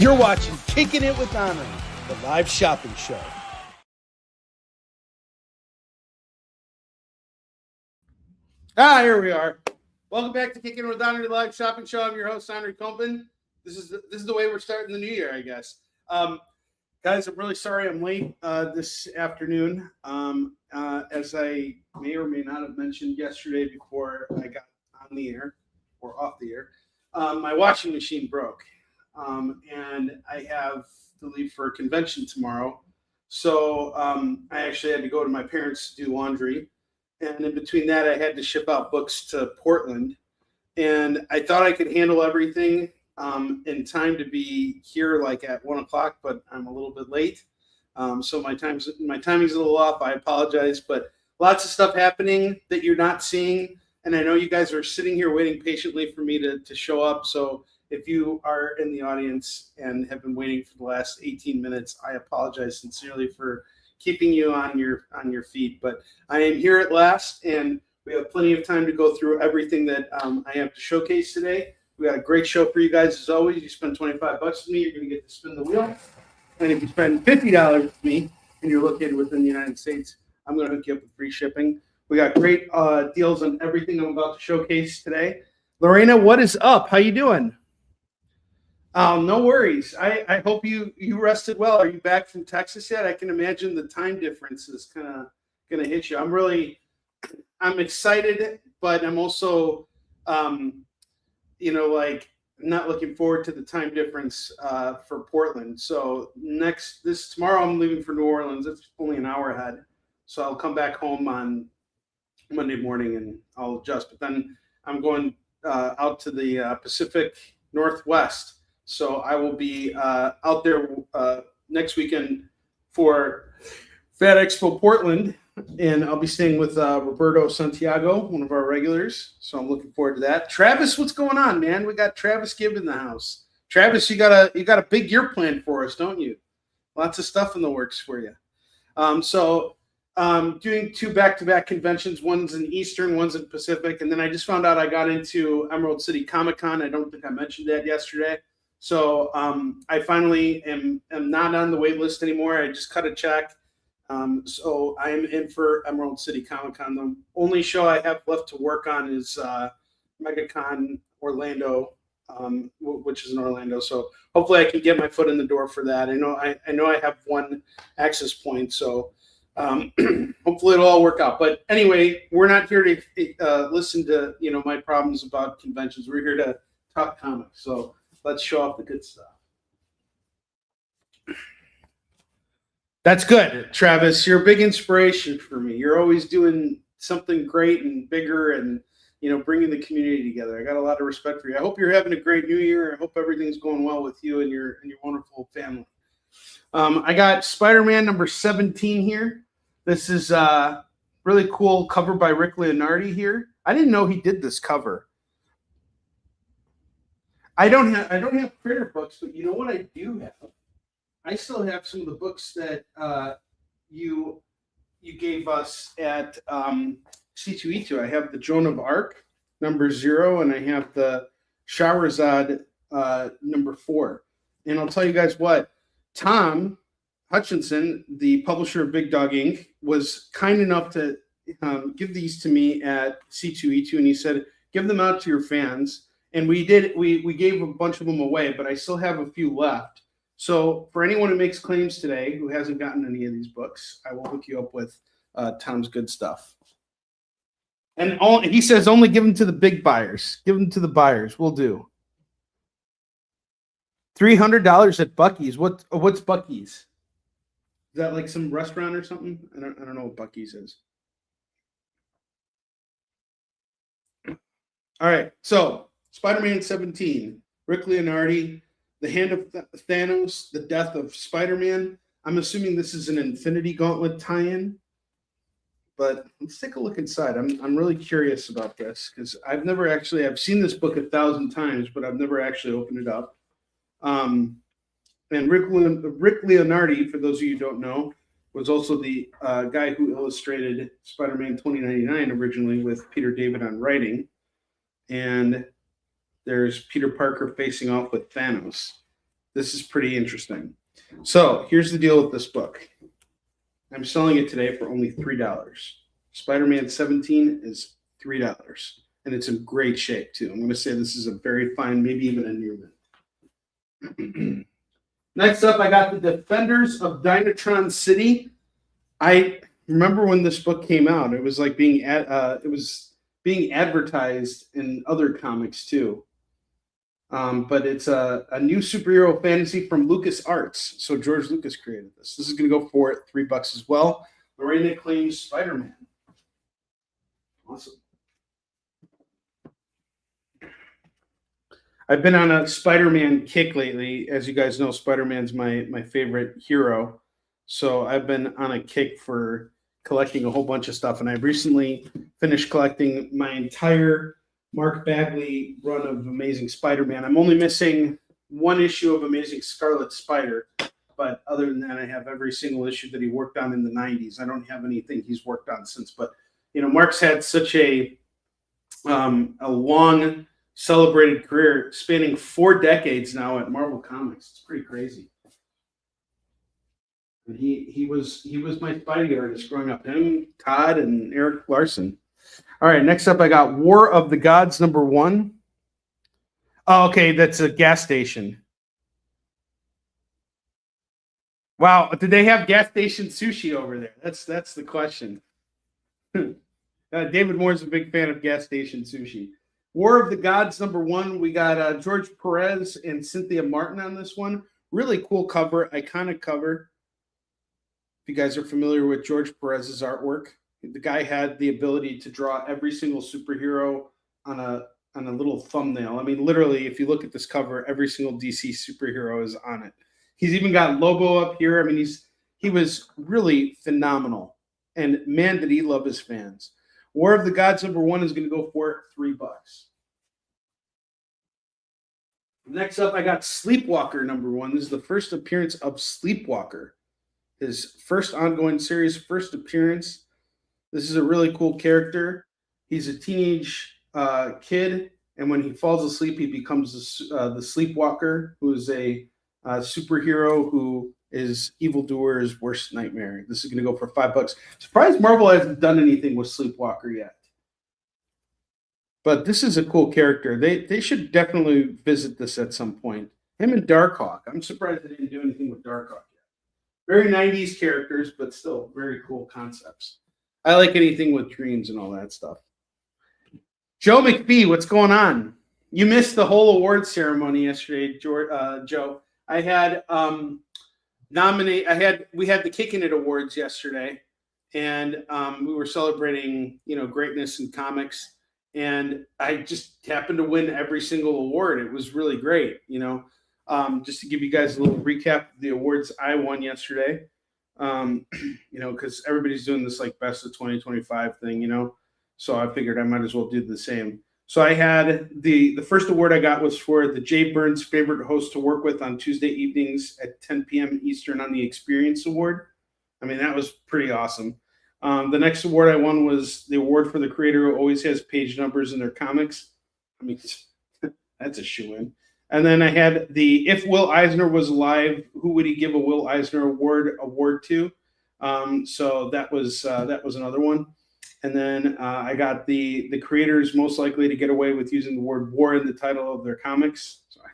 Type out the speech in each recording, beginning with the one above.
You're watching Kickin' It with Onrie, the live shopping show. Here we are. Welcome back to Kickin' It with Onrie, the live shopping show. I'm your host, Onrie Compan. This is the way we're starting the new year, I guess. Guys, I'm really sorry I'm late this afternoon. As I may or may not have mentioned yesterday before I got on the air or off the air, my washing machine broke. And I have to leave for a convention tomorrow. So I actually had to go to my parents to do laundry. And in between that, I had to ship out books to Portland. And I thought I could handle everything in time to be here like at 1 o'clock, but I'm a little bit late. So my timing's a little off. I apologize, but lots of stuff happening that you're not seeing. And I know you guys are sitting here waiting patiently for me to show up. So if you are in the audience and have been waiting for the last 18 minutes, I apologize sincerely for keeping you on your feet. But I am here at last, and we have plenty of time to go through everything that I have to showcase today. We got a great show for you guys as always. You spend $25 with me, you're going to get to spin the wheel. And if you spend $50 with me and you're located within the United States, I'm going to hook you up with free shipping. We got great deals on everything I'm about to showcase today. Lorena, what is up? How you doing? No worries. I hope you rested well. Are you back from Texas yet? I can imagine the time difference is kind of going to hit you. I'm excited, but I'm also, not looking forward to the time difference for Portland. So tomorrow I'm leaving for New Orleans. It's only an hour ahead. So I'll come back home on Monday morning and I'll adjust. But then I'm going out to the Pacific Northwest. So I will be out there next weekend for Fat Expo Portland, and I'll be staying with Roberto Santiago, one of our regulars. So I'm looking forward to that. Travis, what's going on, man? We got Travis Gibb in the house. Travis, you got a big year planned for us, don't you? Lots of stuff in the works for you. Doing 2 back-to-back conventions. One's in Eastern, one's in Pacific, and then I just found out I got into Emerald City Comic-Con. I don't think I mentioned that yesterday. So I finally am not on the wait list anymore. I just cut a check. So I am in for Emerald City Comic-Con. The only show I have left to work on is MegaCon Orlando, which is in Orlando. So hopefully I can get my foot in the door for that. I know I have one access point, so hopefully it'll all work out. But anyway, we're not here to listen to my problems about conventions. We're here to talk comics. So let's show off the good stuff. That's good, Travis. You're a big inspiration for me. You're always doing something great and bigger and, bringing the community together. I got a lot of respect for you. I hope you're having a great new year. I hope everything's going well with you and your wonderful family. I got Spider-Man number 17 here. This is really cool cover by Rick Leonardi here. I didn't know he did this cover. I don't have printer books, but you know what I do have? I still have some of the books that you gave us at C2E2. I have the Joan of Arc number 0, and I have the Shahrazad number 4. And I'll tell you guys what, Tom Hutchinson, the publisher of Big Dog Inc., was kind enough to give these to me at C2E2, and he said, give them out to your fans. And we did. We gave a bunch of them away, but I still have a few left. So for anyone who makes claims today who hasn't gotten any of these books, I will hook you up with Tom's good stuff. And he says only give them to the big buyers. Give them to the buyers. We'll do. $300 at Buc-ee's. What's Buc-ee's? Is that like some restaurant or something? I don't know what Buc-ee's is. All right, so Spider-Man 17, Rick Leonardi, The Hand of Thanos, The Death of Spider-Man. I'm assuming this is an Infinity Gauntlet tie-in, but let's take a look inside. I'm really curious about this because I've seen this book 1,000 times, but I've never actually opened it up. And Rick Leonardi, for those of you who don't know, was also the guy who illustrated Spider-Man 2099 originally with Peter David on writing. And there's Peter Parker facing off with Thanos. This is pretty interesting. So here's the deal with this book. I'm selling it today for only $3. Spider-Man 17 is $3. And it's in great shape, too. I'm going to say this is a very fine, maybe even a near mint. Next up, I got The Defenders of Dynatron City. I remember when this book came out. It was like being advertised in other comics, too. But it's a new superhero fantasy from LucasArts. So George Lucas created this. This is going to go for $3 as well. Lorena claims Spider-Man. Awesome. I've been on a Spider-Man kick lately. As you guys know, Spider-Man's my favorite hero. So I've been on a kick for collecting a whole bunch of stuff. And I've recently finished collecting my entire Mark Bagley run of Amazing Spider-Man. I'm only missing one issue of Amazing Scarlet Spider. But other than that, I have every single issue that he worked on in the 90s. I don't have anything he's worked on since. But, you know, Mark's had such a long celebrated career spanning 4 decades now at Marvel Comics. It's pretty crazy. And he was my Spidey artist growing up. Him, Todd, and Eric Larson. All right, next up I got War of the Gods #1. Oh, okay, that's a gas station. Wow, did they have gas station sushi over there? That's the question. David Moore's a big fan of gas station sushi. War of the Gods #1. We got George Perez and Cynthia Martin on this one. Really cool cover, iconic cover. If you guys are familiar with George Perez's artwork, the guy had the ability to draw every single superhero on a little thumbnail. I mean, literally, if you look at this cover, every single DC superhero is on it. He's even got Lobo up here. I mean, he was really phenomenal. And man, did he love his fans. War of the Gods #1 is going to go for $3. Next up, I got Sleepwalker #1. This is the first appearance of Sleepwalker. His first ongoing series, first appearance. This is a really cool character. He's a teenage kid, and when he falls asleep, he becomes the Sleepwalker, who is a superhero who is evildoer's worst nightmare. This is going to go for $5. Surprised Marvel hasn't done anything with Sleepwalker yet. But this is a cool character. They should definitely visit this at some point. Him and Darkhawk. I'm surprised they didn't do anything with Darkhawk yet. Very 90s characters, but still very cool concepts. I like anything with dreams and all that stuff. Joe McPhee, what's going on? You missed the whole award ceremony yesterday, Joe. I had we had the Kickin It Awards yesterday, and we were celebrating, greatness in comics. And I just happened to win every single award. It was really great, Just to give you guys a little recap of the awards I won yesterday, because everybody's doing this like best of 2025 thing, So I figured I might as well do the same. So I had the first award I got was for the Jay Burns favorite host to work with on Tuesday evenings at 10 p.m. Eastern on the Experience Award. I mean, that was pretty awesome. The next award I won was the award for the creator who always has page numbers in their comics. I mean, that's a shoo-in. And then I had the if Will Eisner was alive, who would he give a Will Eisner award to? So that was another one. And then I got the creators most likely to get away with using the word war in the title of their comics. So I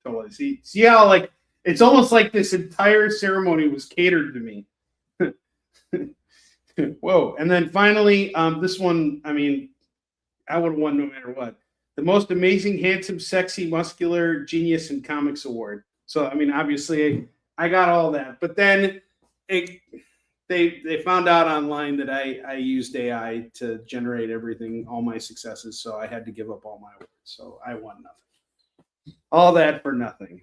totally see how like it's almost like this entire ceremony was catered to me. Whoa. And then finally, this one, I mean, I would have won no matter what. The most amazing, handsome, sexy, muscular genius in comics award. So, I mean, obviously I got all that, but then they found out online that I used AI to generate everything, all my successes. So I had to give up all my awards. So I won nothing. All that for nothing.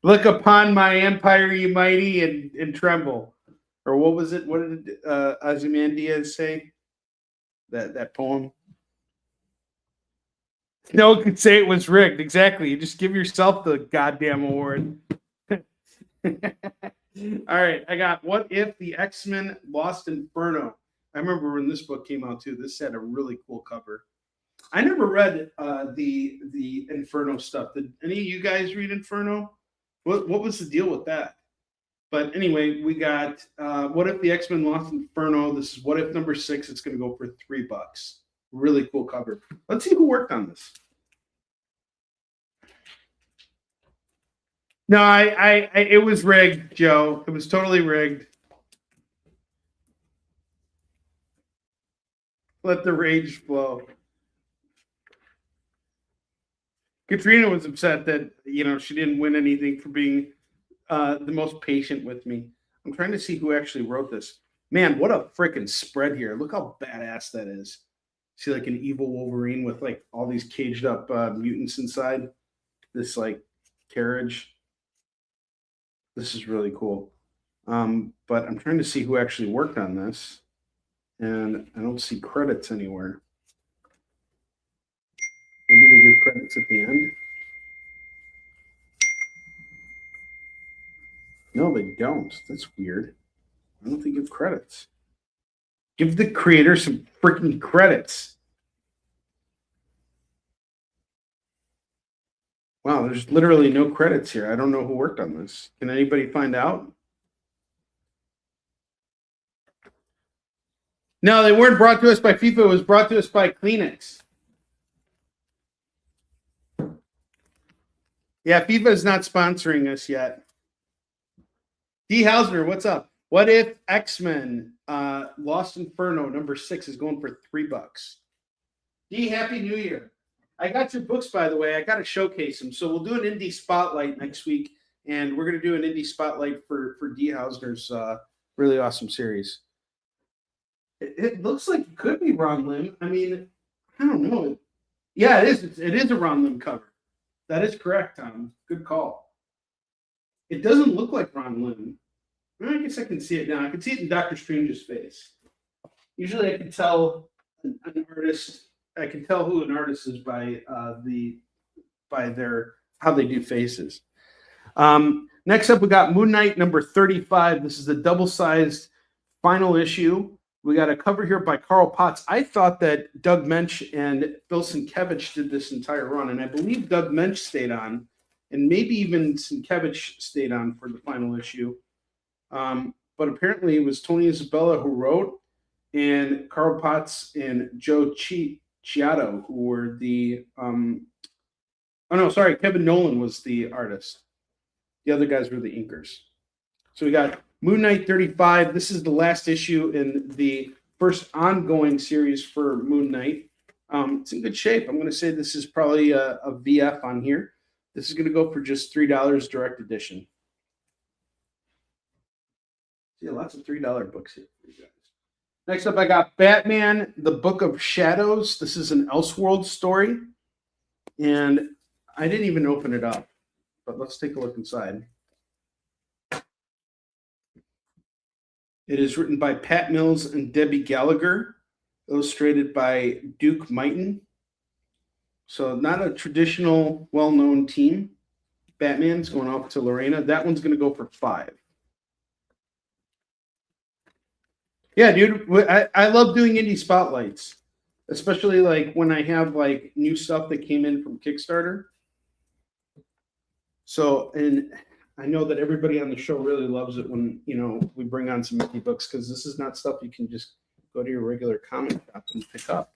Look upon my empire, ye mighty, and tremble. Or what was it? What did Ozymandias say? That poem? No one could say it was rigged. Exactly. You just give yourself the goddamn award. All right. I got What If the X-Men Lost Inferno. I remember when this book came out too. This had a really cool cover. I never read the Inferno stuff. Did any of you guys read Inferno? What was the deal with that? But anyway, we got What If the X-Men Lost Inferno. This is What If number 6. It's going to go for $3. Really cool cover. Let's see who worked on this. No, it was rigged, Joe. It was totally rigged. Let the rage flow. Katrina was upset that, she didn't win anything for being the most patient with me. I'm trying to see who actually wrote this. Man, what a freaking spread here. Look how badass that is. See, like an evil Wolverine with like all these caged up mutants inside this like carriage. This is really cool. But I'm trying to see who actually worked on this. And I don't see credits anywhere. Maybe they give credits at the end. No, they don't. That's weird. I don't think they give credits. Give the creator some freaking credits. Wow, there's literally no credits here. I don't know who worked on this. Can anybody find out? No, they weren't brought to us by FIFA. It was brought to us by Kleenex. Yeah, FIFA is not sponsoring us yet. D. Hausner, what's up? What If X-Men Lost Inferno number 6 is going for $3? D, Happy New Year. I got your books, by the way. I got to showcase them. So we'll do an indie spotlight next week, and we're going to do an indie spotlight for D. Hausner's really awesome series. It looks like it could be Ron Lim. I mean, I don't know. Yeah, it is. It is a Ron Lim cover. That is correct, Tom. Good call. It doesn't look like Ron Lim. I guess I can see it now. I can see it in Doctor Strange's face. Usually I can tell an artist. I can tell who an artist is by their how they do faces. Next up, we got Moon Knight number 35. This is the double-sized final issue. We got a cover here by Carl Potts. I thought that Doug Mensch and Bill Sienkiewicz did this entire run, and I believe Doug Mensch stayed on, and maybe even Sienkiewicz stayed on for the final issue. But apparently it was Tony Isabella who wrote, and Carl Potts and Joe Chiato who were the Kevin Nolan was the artist. The other guys were the inkers. So we got Moon Knight 35. This is the last issue in the first ongoing series for Moon Knight. It's in good shape. I'm going to say this is probably a VF on here. This is going to go for just $3 direct edition. Yeah, lots of $3 books here for you guys. Next up, I got Batman, the Book of Shadows. This is an Elseworld story. And I didn't even open it up, but let's take a look inside. It is written by Pat Mills and Debbie Gallagher, illustrated by Duke Mighton. So not a traditional, well-known team. Batman's going off to Lorena. That one's going to go for $5. Yeah, dude, I love doing indie spotlights, especially like when I have like new stuff that came in from Kickstarter. So, and I know that everybody on the show really loves it when, we bring on some indie books, because this is not stuff you can just go to your regular comic shop and pick up.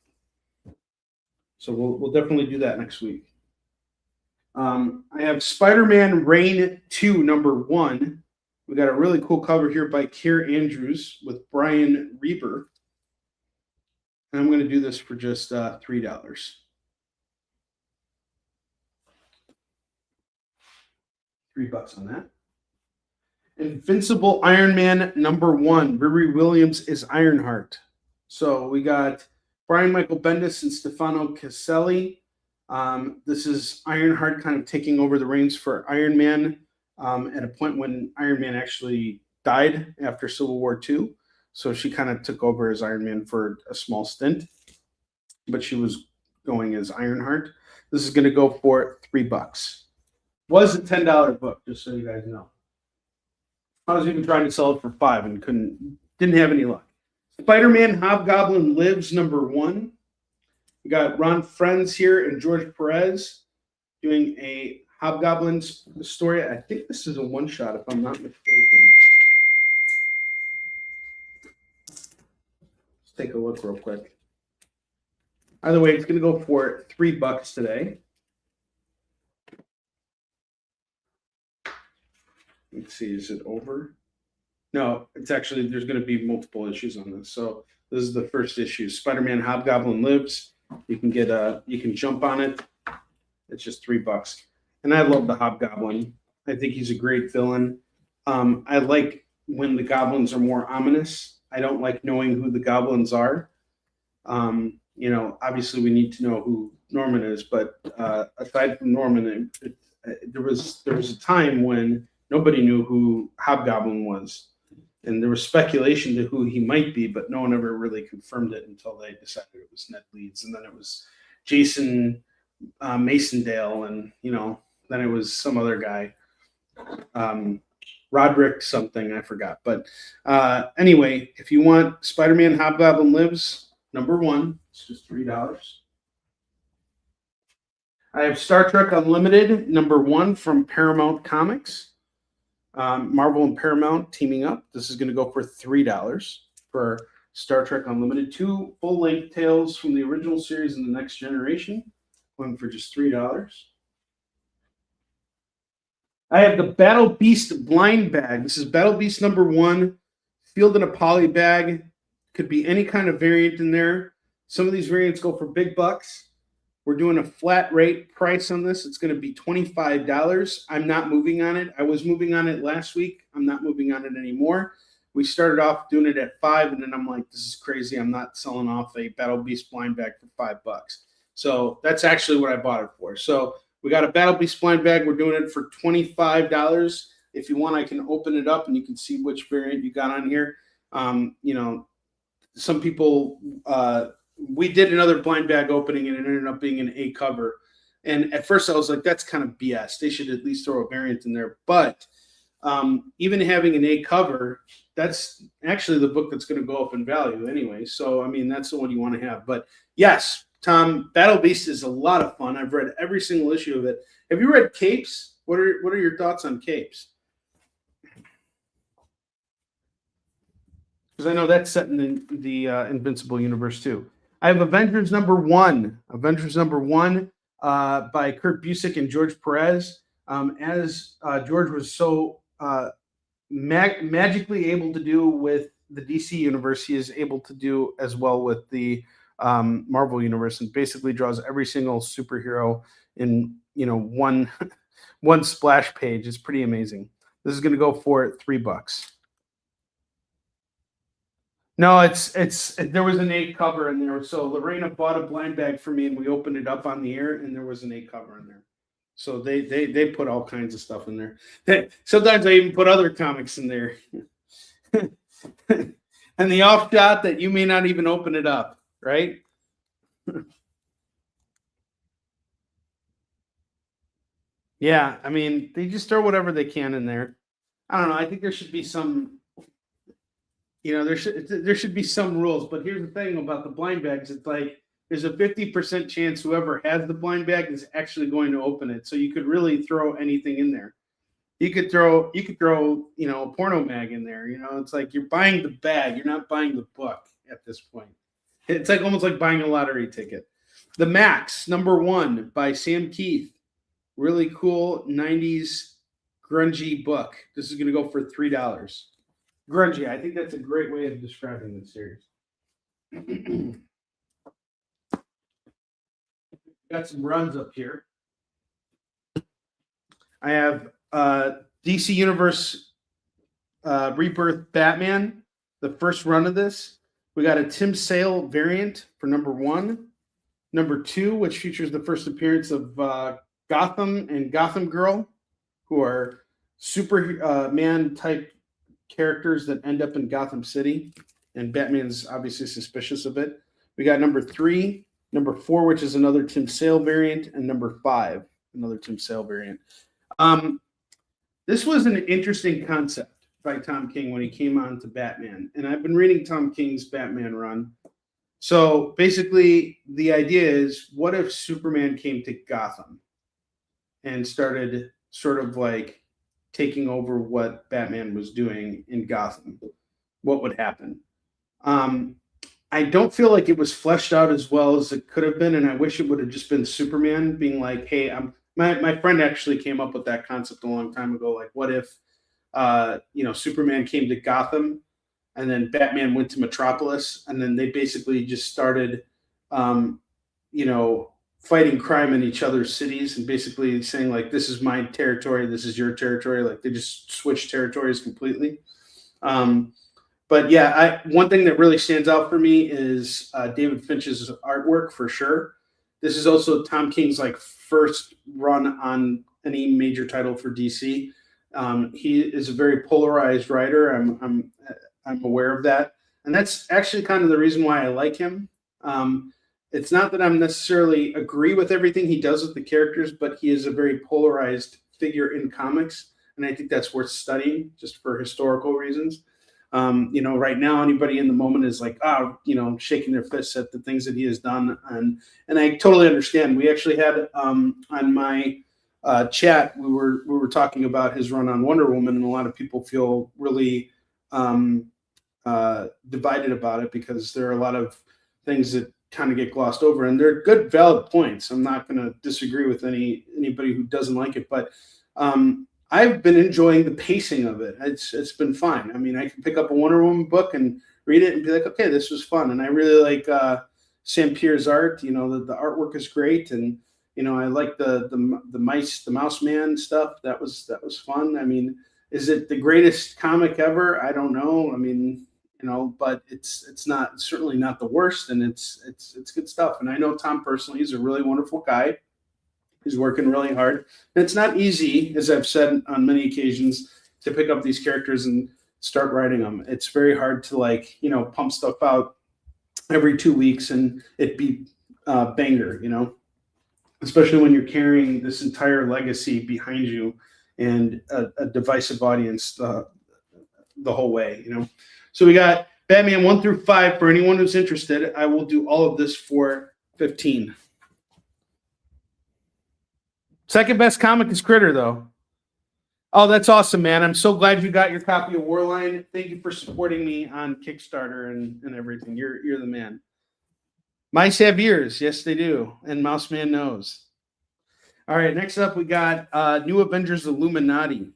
So we'll definitely do that next week. I have Spider-Man Reign 2 number 1. We got a really cool cover here by Keir Andrews with Brian Reber. And I'm going to do this for just $3. $3 on that. Invincible Iron Man number 1. Riri Williams is Ironheart. So we got Brian Michael Bendis and Stefano Caselli. This is Ironheart kind of taking over the reins for Iron Man at a point when Iron Man actually died after Civil War II. So she kind of took over as Iron Man for a small stint, but she was going as Ironheart. This is going to go for $3. Was a $10 book, just so you guys know. I was even trying to sell it for $5 and didn't have any luck. Spider-Man Hobgoblin Lives number 1. We got Ron Friends here and George Perez doing a Hobgoblins story. I think this is a one-shot, if I'm not mistaken. Let's take a look real quick. Either way, it's going to go for $3 today. Let's see, is it over? No, it's actually, there's going to be multiple issues on this. So this is the first issue. Spider-Man Hobgoblin Lives. You can get you can jump on it. It's just $3. And I love the Hobgoblin. I think he's a great villain. I like when the goblins are more ominous. I don't like knowing who the goblins are. You know, obviously we need to know who Norman is, but aside from Norman, there was a time when nobody knew who Hobgoblin was. And there was speculation to who he might be, but no one ever really confirmed it until they decided it was Ned Leeds. And then it was Jason Masondale, and, you know, then it was some other guy. Roderick something, I forgot. But anyway, if you want Spider-Man Hobgoblin Lives, #1, it's just $3. I have Star Trek Unlimited, #1 from Paramount Comics. Marvel and Paramount teaming up. This is going to go for $3 for Star Trek Unlimited. 2 full-length tales from the original series and the Next Generation, going for just $3. I have the Battle Beast blind bag. This is Battle Beast #1, sealed in a poly bag. Could be any kind of variant in there. Some of these variants go for big bucks. We're doing a flat rate price on this. It's going to be $25. I'm not moving on it. I was moving on it last week. I'm not moving on it anymore. We started off doing it at $5, and then I'm like, this is crazy. I'm not selling off a Battle Beast blind bag for $5. So that's actually what I bought it for. So we got a Battle Beast blind bag. We're doing it for $25. If you want, I can open it up and you can see which variant you got on here. You know, some people, we did another blind bag opening and it ended up being an A cover. And at first I was like, that's kind of BS. They should at least throw a variant in there. But even having an A cover, that's actually the book that's going to go up in value anyway. So, I mean, that's the one you want to have. But yes, Tom, Battle Beast is a lot of fun. I've read every single issue of it. Have you read Capes? What are your thoughts on Capes? Because I know that's set in the Invincible universe too. I have Avengers #1. Avengers #1 by Kurt Busiek and George Perez. As George was so magically able to do with the DC universe, he is able to do as well with the Marvel universe, and basically draws every single superhero in, you know, one splash page. It's pretty amazing. This is going to go for $3. No, it's there was an A cover in there. So Lorena bought a blind bag for me and we opened it up on the air and there was an A cover in there. So they put all kinds of stuff in there. Sometimes I even put other comics in there. And the off shot that you may not even open it up, right? Yeah, I mean, they just throw whatever they can in there. I don't know. I think there should be some, you know, there should be some rules. But here's the thing about the blind bags. It's like there's a 50% chance whoever has the blind bag is actually going to open it. So you could really throw anything in there. You could throw, you know, a porno mag in there. You know, it's like you're buying the bag. You're not buying the book at this point. It's like almost like buying a lottery ticket. The Max #1 by Sam Keith. Really cool 90s grungy book. This is going to go for $3. Grungy. I think that's a great way of describing the series. Got some runs up here. I have DC Universe Rebirth Batman, the first run of this. We got a Tim Sale variant for #1. #2, which features the first appearance of Gotham and Gotham Girl, who are Superman type characters that end up in Gotham City, and Batman's obviously suspicious of it. We got #3, #4, which is another Tim Sale variant, and #5, another Tim Sale variant. This was an interesting concept by Tom King when he came on to Batman, and I've been reading Tom King's Batman run. So basically, the idea is, what if Superman came to Gotham and started sort of like taking over what Batman was doing in Gotham? What would happen? Um, I don't feel like it was fleshed out as well as it could have been, and I wish it would have just been Superman being like, "Hey, my friend actually came up with that concept a long time ago. Like, what if Superman came to Gotham, and then Batman went to Metropolis, and then they basically just started, um, you know, fighting crime in each other's cities, and basically saying like, this is my territory, this is your territory. Like they just switched territories completely. Um, but yeah, one thing that really stands out for me is David Finch's artwork for sure. This is also Tom King's like first run on any major title for DC. He is a very polarized writer. I'm aware of that, and that's actually kind of the reason why I like him. It's not that I'm necessarily agree with everything he does with the characters, but he is a very polarized figure in comics, and I think that's worth studying just for historical reasons. Right now, anybody in the moment is like, shaking their fists at the things that he has done, and I totally understand. We actually had on my chat, we were talking about his run on Wonder Woman, and a lot of people feel really divided about it because there are a lot of things that kind of get glossed over, and they're good, valid points. I'm not going to disagree with anybody who doesn't like it, but I've been enjoying the pacing of it. It's been fine. I mean, I can pick up a Wonder Woman book and read it and be like, okay, this was fun. And I really like Sam Pierre's art. The artwork is great, and I like the mouse man stuff. That was fun. I mean, is it the greatest comic ever? I don't know. I mean, but it's certainly not the worst, and it's good stuff. And I know Tom personally. He's a really wonderful guy. He's working really hard. And it's not easy, as I've said on many occasions, to pick up these characters and start writing them. It's very hard to pump stuff out every 2 weeks and it be banger, especially when you're carrying this entire legacy behind you and a divisive audience the whole way, So we got Batman 1 through 5 for anyone who's interested. I will do all of this for $15. Second best comic is Critter, though. Oh, that's awesome, man. I'm so glad you got your copy of Warline. Thank you for supporting me on Kickstarter and everything. You're the man. Mice have ears. Yes, they do. And Mouse Man knows. All right, next up we got New Avengers Illuminati.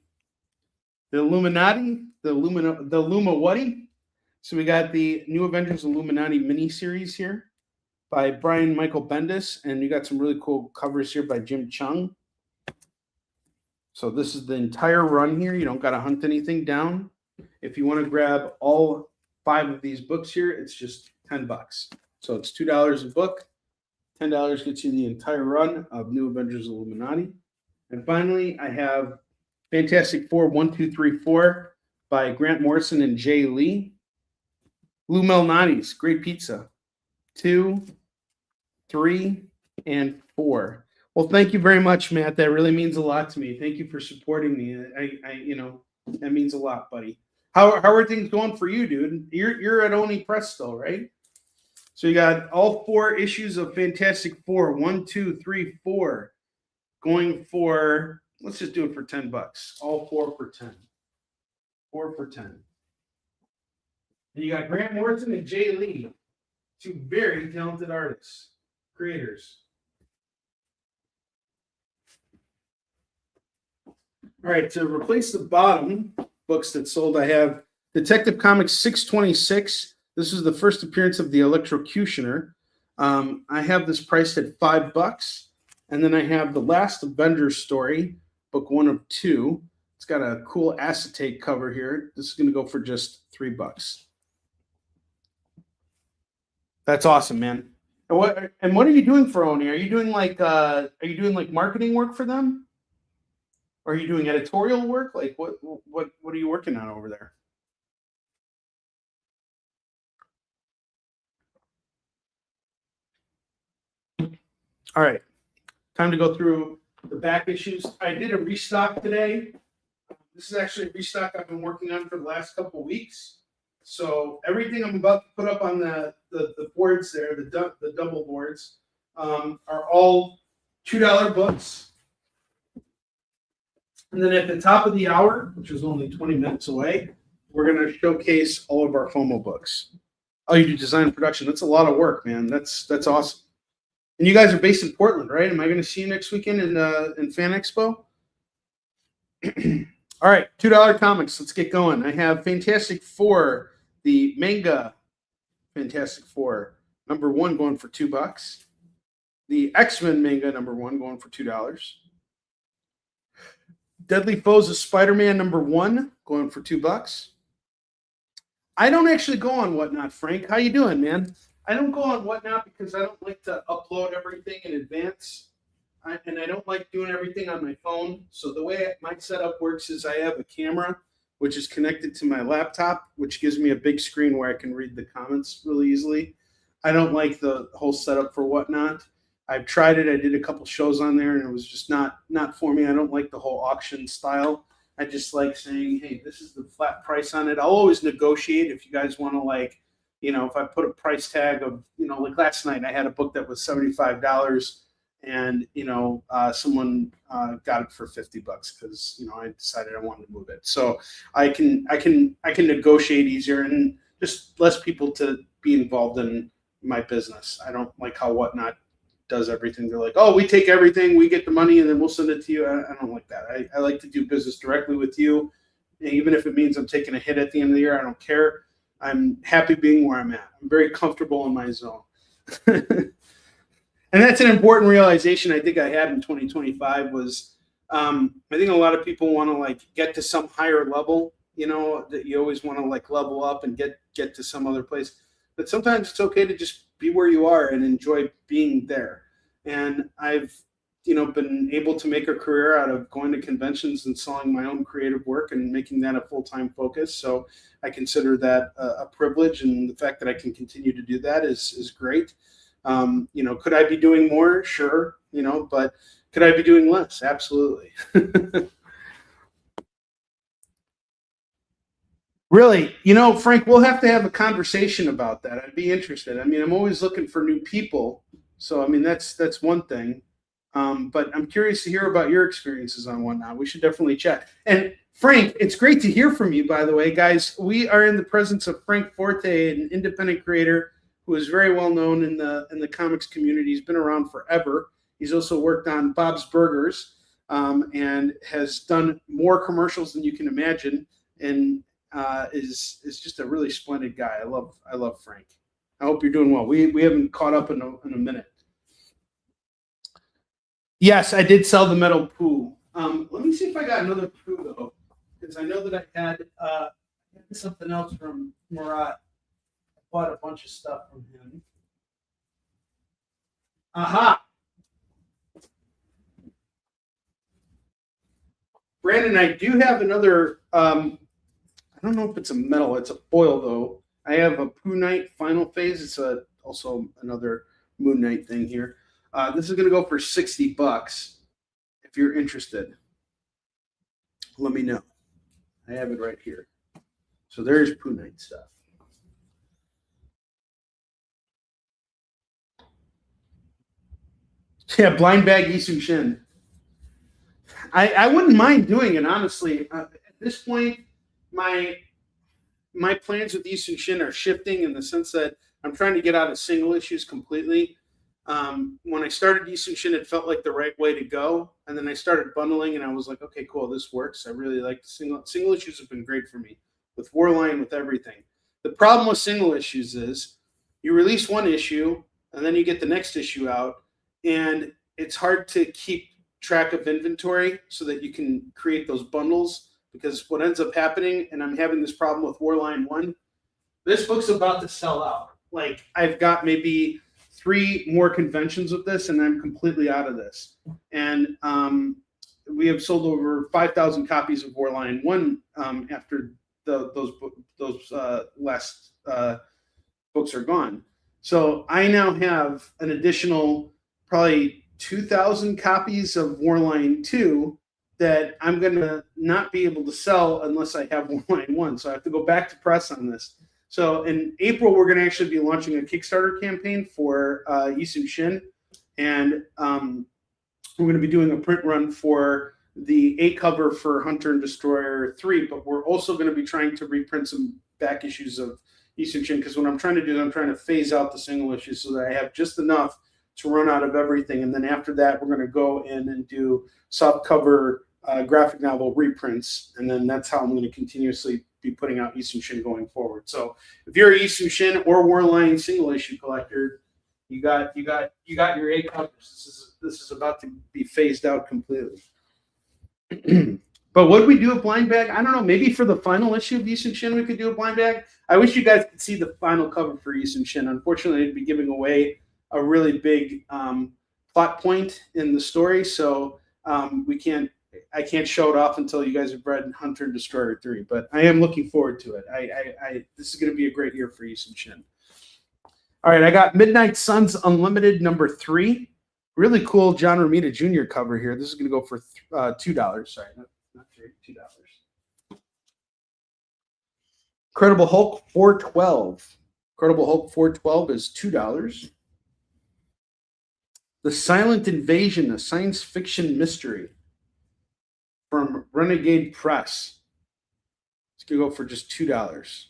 The Illuminati? The Illumawati? So we got the New Avengers Illuminati miniseries here by Brian Michael Bendis, and you got some really cool covers here by Jim Chung. So this is the entire run here. You don't got to hunt anything down. If you want to grab all 5 of these books here, it's just $10. So it's $2 a book. $10 gets you the entire run of New Avengers Illuminati. And finally, I have Fantastic Four 1, 2, 3, 4 by Grant Morrison and Jay Lee. Lou Malnati's Great Pizza 2, 3, and 4. Well, thank you very much, Matt. That really means a lot to me. Thank you for supporting me. That means a lot, buddy. How are things going for you, dude? You're at Onrie Press still, right? So you got all 4 issues of Fantastic Four, 1, 2, 3, 4, going for, let's just do it for $10. All 4 for 10. 4 for 10. And you got Grant Morrison and Jay Lee, 2 very talented artists, creators. All right, to replace the bottom books that sold, I have Detective Comics 626. This is the first appearance of the Electrocutioner. I have this priced at $5. And then I have The Last Avengers Story, book 1 of 2. It's got a cool acetate cover here. This is going to go for just $3. That's awesome, man. And what are you doing for Onrie? Are you doing like marketing work for them? Or are you doing editorial work? Like what are you working on over there? All right. Time to go through the back issues. I did a restock today. This is actually a restock I've been working on for the last couple of weeks. So everything I'm about to put up on the boards there, the double boards, are all $2 books. And then at the top of the hour, which is only 20 minutes away, we're going to showcase all of our FOMO books. Oh, you do design and production. That's a lot of work, man. That's awesome. And you guys are based in Portland, right? Am I going to see you next weekend in Fan Expo? All right, $2 comics. Let's get going. I have Fantastic Four, the manga Fantastic Four, #1 going for $2. The X-Men manga #1 going for $2. Deadly Foes of Spider-Man #1 going for $2. I don't actually go on Whatnot, Frank. How you doing, man? I don't go on Whatnot because I don't like to upload everything in advance. And I don't like doing everything on my phone. So the way my setup works is I have a camera, which is connected to my laptop, which gives me a big screen where I can read the comments really easily. I don't like the whole setup for Whatnot. I've tried it. I did a couple shows on there, and it was just not for me. I don't like the whole auction style. I just like saying, hey, this is the flat price on it. I'll always negotiate if you guys want to, like, you know, if I put a price tag of, you know, like last night I had a book that was $75 and, you know, someone got it for $50 because, you know, I decided I wanted to move it. So I can negotiate easier and just less people to be involved in my business. I don't like how Whatnot does everything. They're like, oh, we take everything, we get the money, and then we'll send it to you. I don't like that. I like to do business directly with you. And even if it means I'm taking a hit at the end of the year, I don't care. I'm happy being where I'm at. I'm very comfortable in my zone. And that's an important realization I think I had in 2025 was I think a lot of people want to like get to some higher level, you know, that you always want to like level up and get to some other place. But sometimes it's okay to just be where you are and enjoy being there. And I've, you know, been able to make a career out of going to conventions and selling my own creative work and making that a full-time focus. So I consider that a privilege, and the fact that I can continue to do that is great. You know, could I be doing more? Sure, you know, but could I be doing less? Absolutely. Really, you know, Frank, we'll have to have a conversation about that. I'd be interested. I mean, I'm always looking for new people. So, I mean, that's one thing. But I'm curious to hear about your experiences on Whatnot. We should definitely chat. And Frank, it's great to hear from you, by the way, guys. We are in the presence of Frank Forte, an independent creator who is very well known in the comics community. He's been around forever. He's also worked on Bob's Burgers and has done more commercials than you can imagine, and is just a really splendid guy. I love Frank. I hope you're doing well. We haven't caught up in a minute. Yes, I did sell the metal poo. Let me see if I got another poo though, because I know that I had something else from Murat. I bought a bunch of stuff from him. Aha! Brandon, I do have another. I don't know if it's a metal. It's a foil though. I have a Poo Knight Final Phase. It's also another Moon Knight thing here. This is going to go for $60. If you're interested, let me know. I have it right here. So there's Poo Knight stuff. Yeah, blind bag Isu Shin. I wouldn't mind doing it, honestly. At this point, my plans with Isu Shin are shifting in the sense that I'm trying to get out of single issues completely. When I started Isu Shin, it felt like the right way to go. And then I started bundling, and I was like, okay, cool, this works. I really like single issues have been great for me with Warline, with everything. The problem with single issues is you release one issue, and then you get the next issue out, and it's hard to keep track of inventory so that you can create those bundles, because what ends up happening, and I'm having this problem with Warline 1, this book's about to sell out. Like, I've got maybe 3 more conventions with this, and I'm completely out of this. And we have sold over 5,000 copies of Warline 1 after those last books are gone. So I now have an additional probably 2,000 copies of Warline 2 that I'm going to not be able to sell unless I have Warline 1. So I have to go back to press on this. So in April, we're going to actually be launching a Kickstarter campaign for Yisun Shin, and we're going to be doing a print run for the A cover for Hunter and Destroyer 3, but we're also going to be trying to reprint some back issues of Yisun Shin, because what I'm trying to do is I'm trying to phase out the single issues so that I have just enough to run out of everything. And then after that, we're going to go in and do soft cover graphic novel reprints. And then that's how I'm going to continuously be putting out Yisun Shin going forward. So if you're a Yisun Shin or Warline single issue collector, you got your A covers. This is about to be phased out completely. But would we do a blind bag? I don't know. Maybe for the final issue of Yisun Shin, we could do a blind bag. I wish you guys could see the final cover for Yisun Shin. Unfortunately, it'd be giving away a really big plot point in the story, so I can't show it off until you guys have read Hunter and Destroyer 3. But I am looking forward to it. This is going to be a great year for Yisun Shin. All right, I got Midnight Suns Unlimited number 3. Really cool John Romita Jr. cover here. This is going to go for $2. Sorry, not $2. Incredible Hulk 412. Incredible Hulk 412 is $2. The Silent Invasion, a science fiction mystery from Renegade Press. It's going to go for just $2.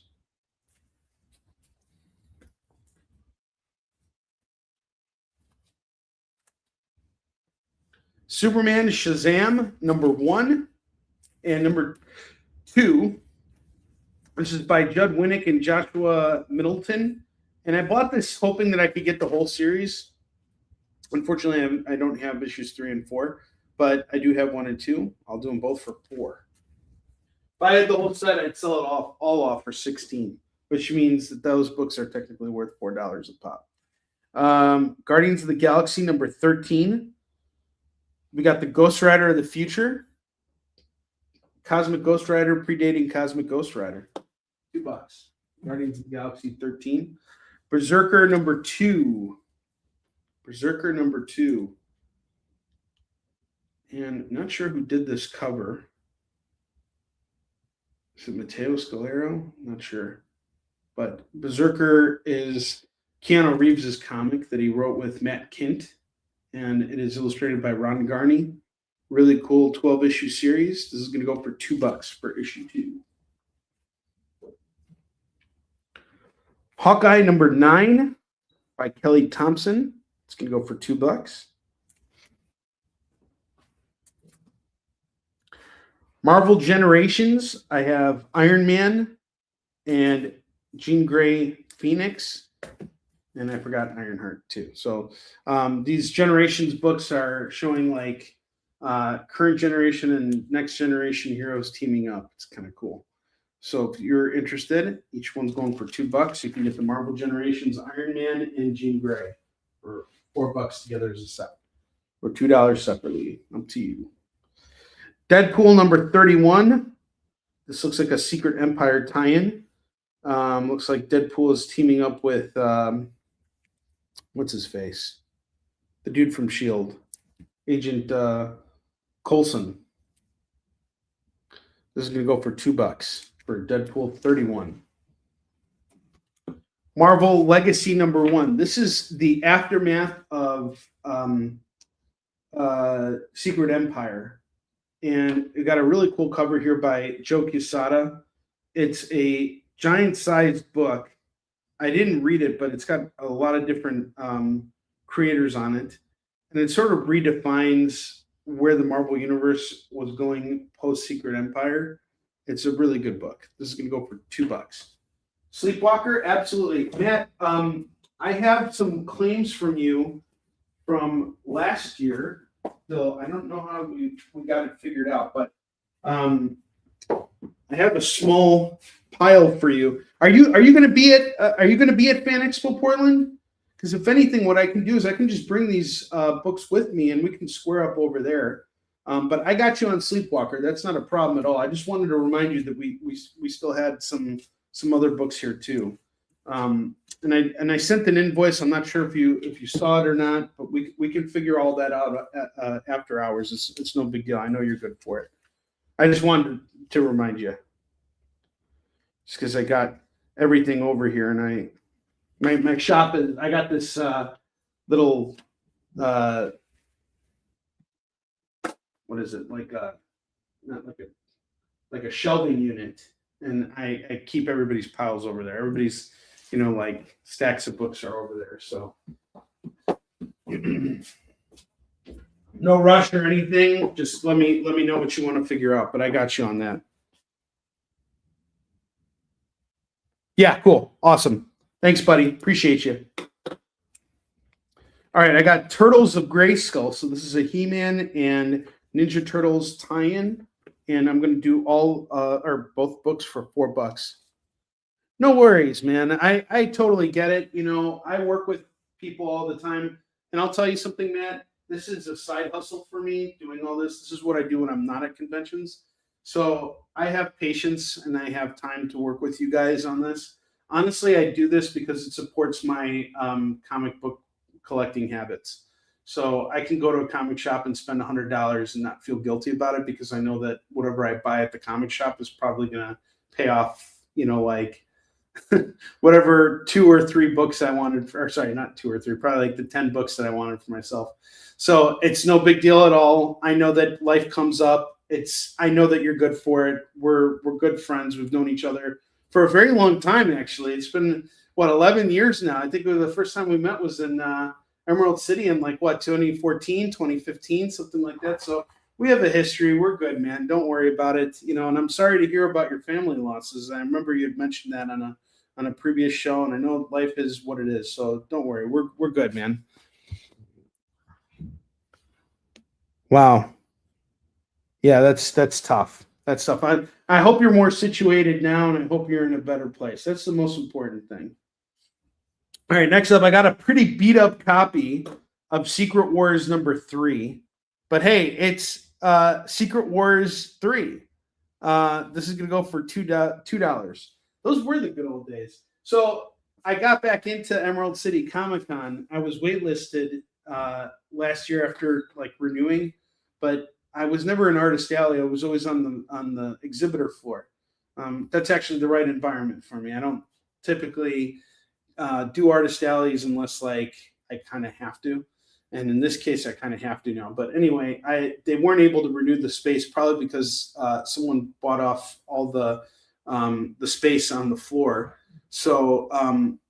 Superman Shazam number 1 and number 2. This is by Judd Winnick and Joshua Middleton. And I bought this hoping that I could get the whole series. Unfortunately, I don't have issues 3 and 4, but I do have 1 and 2. I'll do them both for $4. If I had the whole set, I'd sell it all off for $16, which means that those books are technically worth $4 a pop. Guardians of the Galaxy number 13. We got the Ghost Rider of the Future. Cosmic Ghost Rider predating Cosmic Ghost Rider. $2. Guardians of the Galaxy 13. Berserker number 2. Berserker number 2. And not sure who did this cover. Is it Matteo Scalero? Not sure. But Berserker is Keanu Reeves' comic that he wrote with Matt Kint. And it is illustrated by Ron Garney. Really cool 12-issue series. This is going to go for $2 for issue 2. Hawkeye number 9 by Kelly Thompson. It's going to go for $2. Marvel Generations. I have Iron Man and Jean Grey Phoenix. And I forgot Ironheart too. So these Generations books are showing like current generation and next generation heroes teaming up. It's kind of cool. So if you're interested, each one's going for $2. You can get the Marvel Generations Iron Man and Jean Grey for $4 together as a set, or $2 separately. Up to you. Deadpool number 31. This looks like a Secret Empire tie-in. Looks like Deadpool is teaming up with what's his face? The dude from S.H.I.E.L.D. Agent Coulson. This is going to go for $2 for Deadpool 31. Marvel Legacy number 1. This is the aftermath of Secret Empire. And it got a really cool cover here by Joe Quesada. It's a giant-sized book. I didn't read it, but it's got a lot of different creators on it. And it sort of redefines where the Marvel Universe was going post-Secret Empire. It's a really good book. This is going to go for $2. Sleepwalker, absolutely. Matt, I have some claims from you from last year. So I don't know how we got it figured out, but I have a small pile for you. Are you going to be at Fan Expo Portland? Because if anything, what I can do is I can just bring these books with me and we can square up over there. But I got you on Sleepwalker. That's not a problem at all. I just wanted to remind you that we still had some other books here too. And I sent an invoice. I'm not sure if you saw it or not, but we can figure all that out after hours. It's no big deal. I know you're good for it. I just wanted to remind you, just because I got everything over here, and my shop is, I got this little what is it, like a, not like a shelving unit, and I keep everybody's piles over there. Everybody's, like stacks of books are over there. So no rush or anything. Just let me know what you want to figure out, but I got you on that. Yeah, cool. Awesome. Thanks, buddy. Appreciate you. All right, I got Turtles of Grayskull. So this is a He-Man and Ninja Turtles tie-in, and I'm going to do or both books for $4. No worries, man. I totally get it. I work with people all the time, and I'll tell you something, Matt. This is a side hustle for me, doing all this. This is what I do when I'm not at conventions. So I have patience and I have time to work with you guys on this. Honestly, I do this because it supports my comic book collecting habits. So I can go to a comic shop and spend $100 and not feel guilty about it, because I know that whatever I buy at the comic shop is probably going to pay off, like whatever 2 or 3 books I wanted for, or sorry, not 2 or 3, probably like the 10 books that I wanted for myself. So it's no big deal at all. I know that life comes up. I know that you're good for it. We're good friends. We've known each other for a very long time, actually. It's been, 11 years now. I think the first time we met was in Emerald City in 2014, 2015, something like that. So we have a history. We're good, man. Don't worry about it. And I'm sorry to hear about your family losses. I remember you had mentioned that on a previous show, and I know life is what it is. So don't worry. We're good, man. Wow. Yeah, that's tough. That's tough. I hope you're more situated now, and I hope you're in a better place. That's the most important thing. All right, next up, I got a pretty beat up copy of Secret Wars #3. But hey, it's Secret Wars 3. This is going to go for $2. Those were the good old days. So I got back into Emerald City Comic Con. I was waitlisted last year after renewing, but I was never in Artist Alley. I was always on the exhibitor floor. That's actually the right environment for me. I don't typically do Artist Alleys unless I kind of have to. And in this case, I kind of have to now. But anyway, they weren't able to renew the space, probably because someone bought off all the space on the floor. So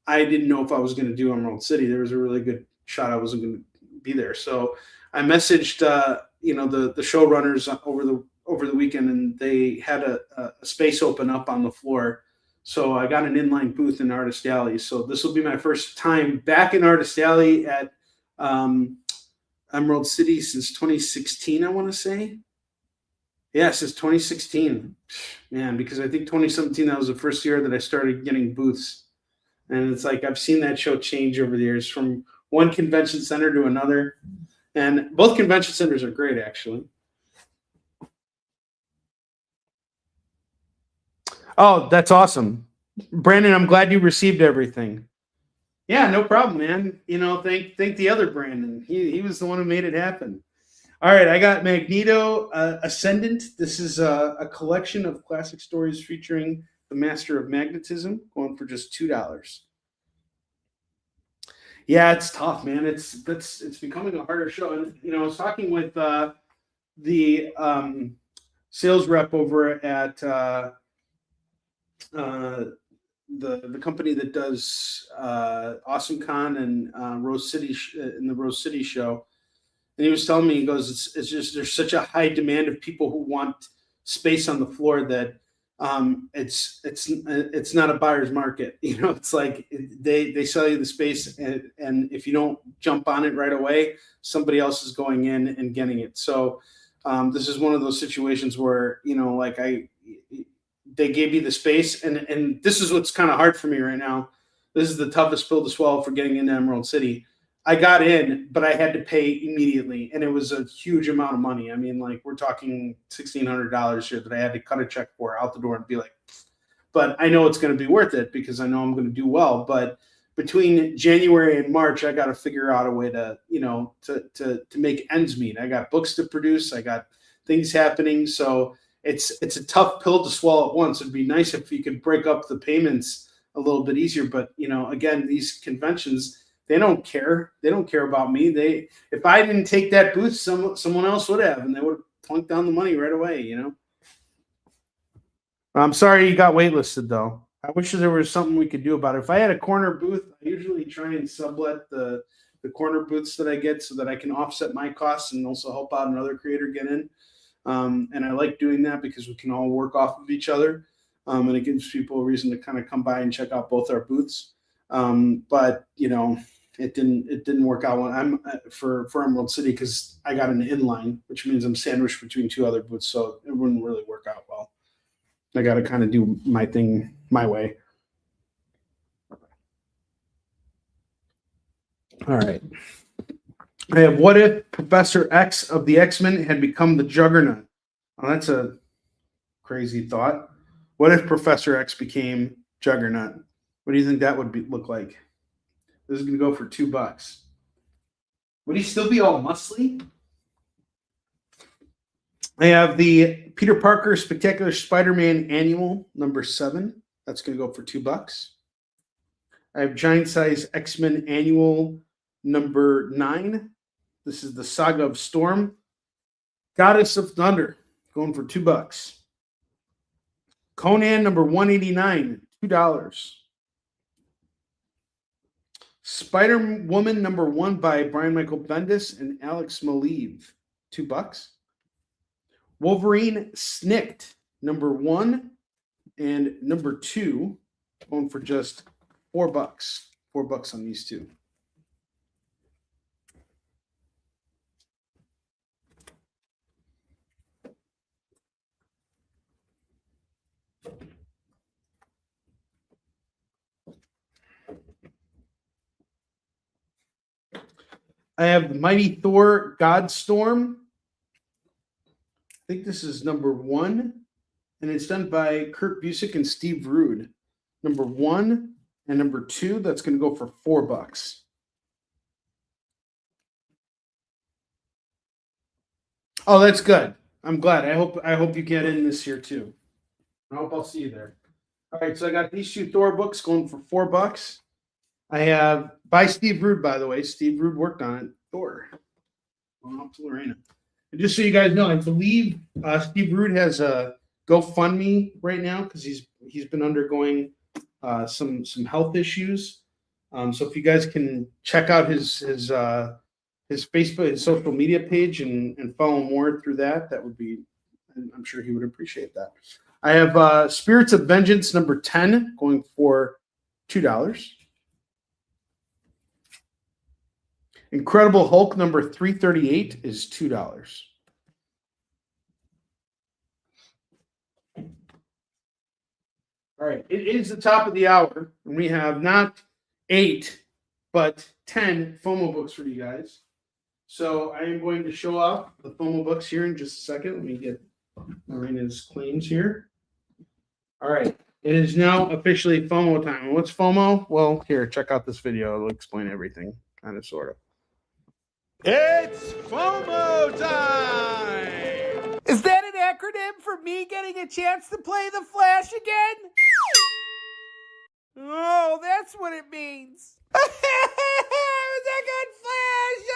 I didn't know if I was going to do Emerald City. There was a really good shot I wasn't going to be there. So I messaged the showrunners over the weekend, and they had a space open up on the floor. So I got an inline booth in Artist Alley. So this will be my first time back in Artist Alley at Emerald City since 2016, I want to say. Yeah, since 2016. Man, because I think 2017, that was the first year that I started getting booths. And it's I've seen that show change over the years, from one convention center to another. And both convention centers are great, actually. Oh, that's awesome. Brandon, I'm glad you received everything. Yeah, no problem, man. Thank the other Brandon. He was the one who made it happen. All right, I got Magneto Ascendant. This is a collection of classic stories featuring the Master of Magnetism, going for just $2. Yeah, it's tough, man. It's becoming a harder show. And I was talking with the sales rep over at the company that does Awesome Con and Rose City in the Rose City show, and he was telling me, he goes, it's just, there's such a high demand of people who want space on the floor that it's not a buyer's market. It's they sell you the space, and if you don't jump on it right away, somebody else is going in and getting it. So this is one of those situations where they gave me the space, and this is what's kind of hard for me right now. This is the toughest pill to swallow for getting into Emerald City. I got in, but I had to pay immediately, and it was a huge amount of money. I mean, we're talking $1,600 here that I had to cut a check for out the door and be like, but I know it's going to be worth it because I know I'm going to do well. But between January and March, I got to figure out a way to, to make ends meet. I got books to produce. I got things happening. So it's a tough pill to swallow at once. It'd be nice if you could break up the payments a little bit easier. But again, these conventions, they don't care. They don't care about me. If I didn't take that booth, someone else would have, and they would have plunked down the money right away. I'm sorry you got waitlisted though. I wish there was something we could do about it. If I had a corner booth, I usually try and sublet the corner booths that I get so that I can offset my costs and also help out another creator get in. And I like doing that because we can all work off of each other. And it gives people a reason to kind of come by and check out both our booths. But it didn't work out for Emerald City because I got an inline, which means I'm sandwiched between two other booths. So it wouldn't really work out well. I got to kind of do my thing my way. All right. I have what if Professor X of the X-Men had become the Juggernaut? Oh, that's a crazy thought. What if Professor X became Juggernaut? What do you think that would look like? This is going to go for $2. Would he still be all muscly? I have the Peter Parker Spectacular Spider-Man Annual number 7. That's going to go for $2. I have Giant Size X-Men Annual number 9. This is the Saga of Storm. Goddess of Thunder, going for $2. Conan number 189, $2. Spider-Woman number 1 by Brian Michael Bendis and Alex Maleev, $2. Wolverine Snicked number 1 and number 2, going for just $4. $4 on these two. I have the Mighty Thor Godstorm. I think this is number 1, and it's done by Kurt Busiek and Steve Rude. Number 1 and number 2, that's going to go for $4. Oh, that's good. I'm glad. I hope you get in this year too. I hope I'll see you there. All right, so I got these 2 Thor books going for $4. I have by Steve Rude, by the way. Steve Rude worked on it. Thor. Going up to Lorena. And just so you guys know, I believe Steve Rude has a GoFundMe right now because he's been undergoing some health issues. So if you guys can check out his Facebook, his social media page, and follow more through that, that would be. I'm sure he would appreciate that. I have Spirits of Vengeance number 10 going for $2. Incredible Hulk number 338 is $2. All right, it is the top of the hour, and we have not 8, but 10 FOMO books for you guys. So I am going to show off the FOMO books here in just a second. Let me get Marina's claims here. All right, it is now officially FOMO time. And what's FOMO? Well, here, check out this video. It'll explain everything, kind of, sort of. It's FOMO time! Is that an acronym for me getting a chance to play the Flash again? Oh, that's what it means. It was a good Flash!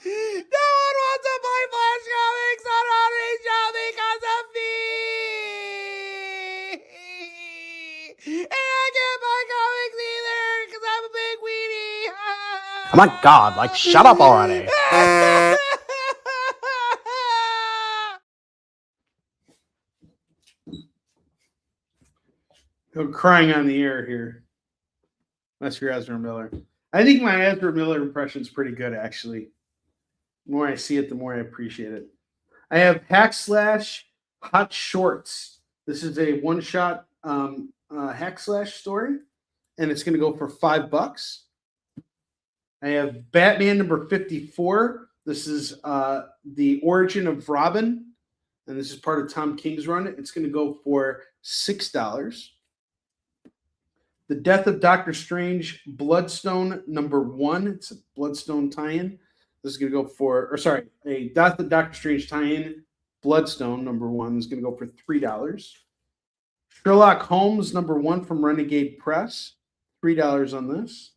No one wants to play Flash comics on Onrie show because of me! And I can't buy comics either because I'm a big weenie! Oh my God, like, shut up already. Go crying on the air here. Unless you're Ezra Miller. I think my Ezra Miller impression is pretty good, actually. The more I see it, the more I appreciate it. I have Hack Slash Hot Shorts. This is a one-shot Hack Slash story, and it's going to go for $5. I have Batman number 54. This is the origin of Robin, and this is part of Tom King's run. It's going to go for $6. The Death of Doctor Strange Bloodstone number 1. It's a Bloodstone tie-in. This is going to go for, a Death of Doctor Strange tie-in Bloodstone number 1 is going to go for $3. Sherlock Holmes #1 from Renegade Press, $3 on this.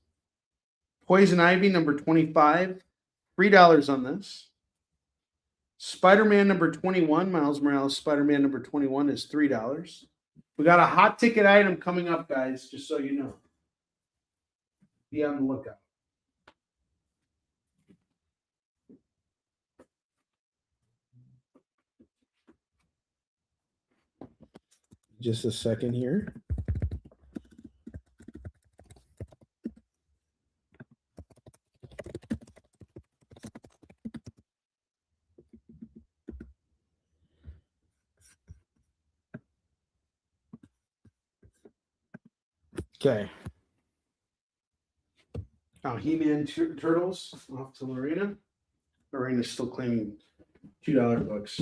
Poison Ivy #25, $3 on this. Spider-Man #21, Miles Morales Spider-Man #21 is $3. We got a hot ticket item coming up, guys, just so you know. Be on the lookout. Just a second here. Okay. Oh, He-Man Turtles off to Lorena. Lorena's still claiming $2 books.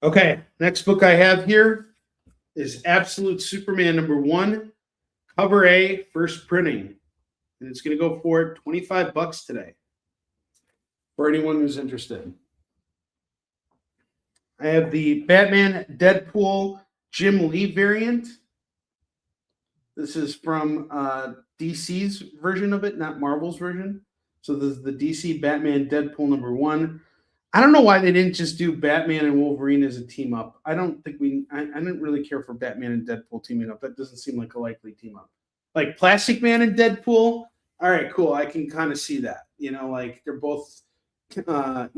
Okay, next book I have here is Absolute Superman #1, cover A, first printing. And it's going to go for $25 today for anyone who's interested. I have the Batman Deadpool Jim Lee variant. This is from DC's version of it, not Marvel's version. So this is the DC Batman Deadpool #1. I don't know why they didn't just do Batman and Wolverine as a team up. I didn't really care for Batman and Deadpool teaming up. That doesn't seem like a likely team up. Like Plastic Man and Deadpool. All right, cool. I can kind of see that. Like they're both, not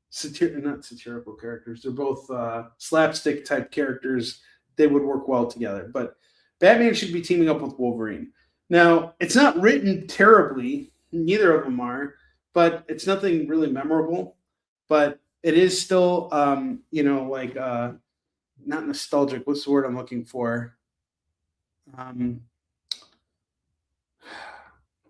satirical characters. They're both slapstick type characters. They would work well together. But Batman should be teaming up with Wolverine. Now, it's not written terribly. Neither of them are. But it's nothing really memorable. But it is still, not nostalgic. What's the word I'm looking for?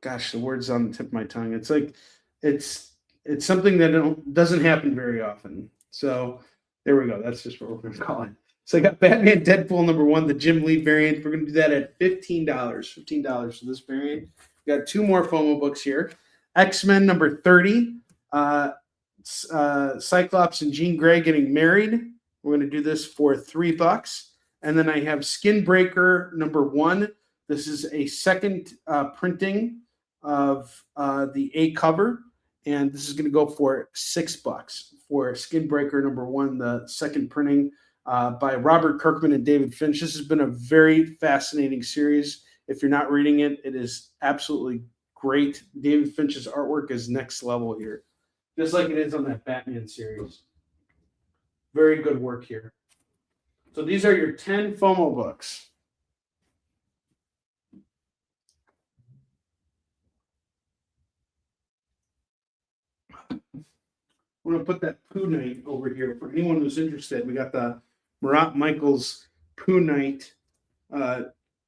Gosh, the word's on the tip of my tongue. It's like it's something that doesn't happen very often. So there we go. That's just what we're going to call it. So I got Batman Deadpool #1, the Jim Lee variant. We're going to do that at $15. $15 for this variant. We got 2 more FOMO books here. X-Men #30. Cyclops and Jean Grey getting married. We're going to do this for $3. And then I have Skin Breaker #1. This is a second printing of the A cover. And this is going to go for $6 for Skin Breaker #1, the second printing by Robert Kirkman and David Finch. This has been a very fascinating series. If you're not reading it, it is absolutely great. David Finch's artwork is next level here, just like it is on that Batman series. Very good work here. So these are your 10 FOMO books. I'm going to put that Pooh Night over here for anyone who's interested. We got the Marat Michaels Pooh Night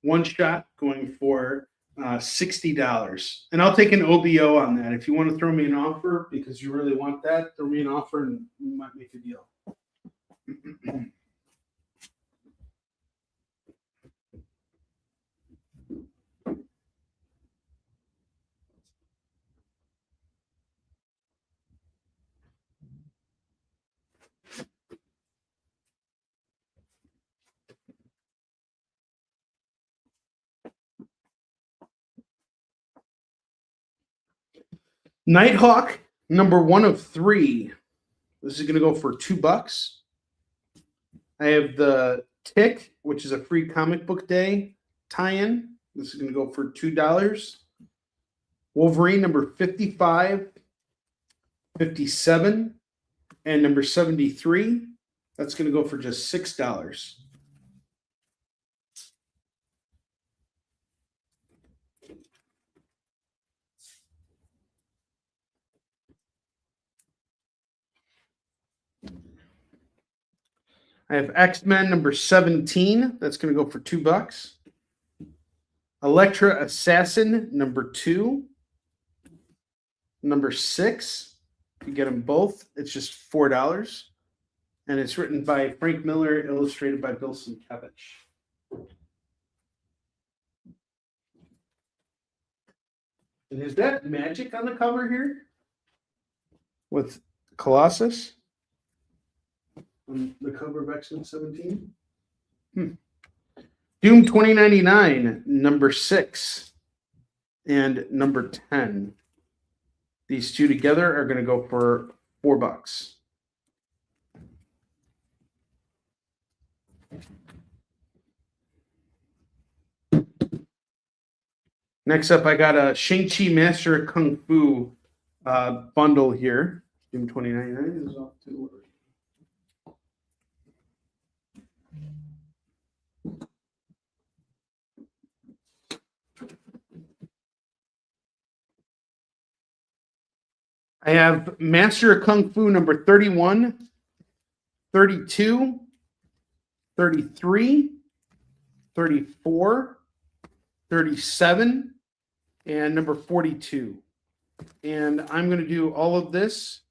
one shot going for $60. And I'll take an OBO on that. If you want to throw me an offer because you really want that, throw me an offer and we might make a deal. Nighthawk #1 of 3. This is going to go for $2. I have the Tick, which is a free comic book day tie-in. This is going to go for $2. Wolverine #55, 57, and 73. That's going to go for just $6. I have X-Men #17. That's going to go for $2. Elektra Assassin #2. 6. You get them both. It's just $4. And it's written by Frank Miller, illustrated by Bill Sienkiewicz. And is that Magic on the cover here? With Colossus? on the cover of X-Men 17. Doom 2099, number 6 and number 10. These two together are going to go for $4. Next up, I got a Shang-Chi Master of Kung Fu bundle here. Doom 2099 is off to I have Master of Kung Fu number 31, 32, 33, 34, 37, and number 42. And I'm going to do all of this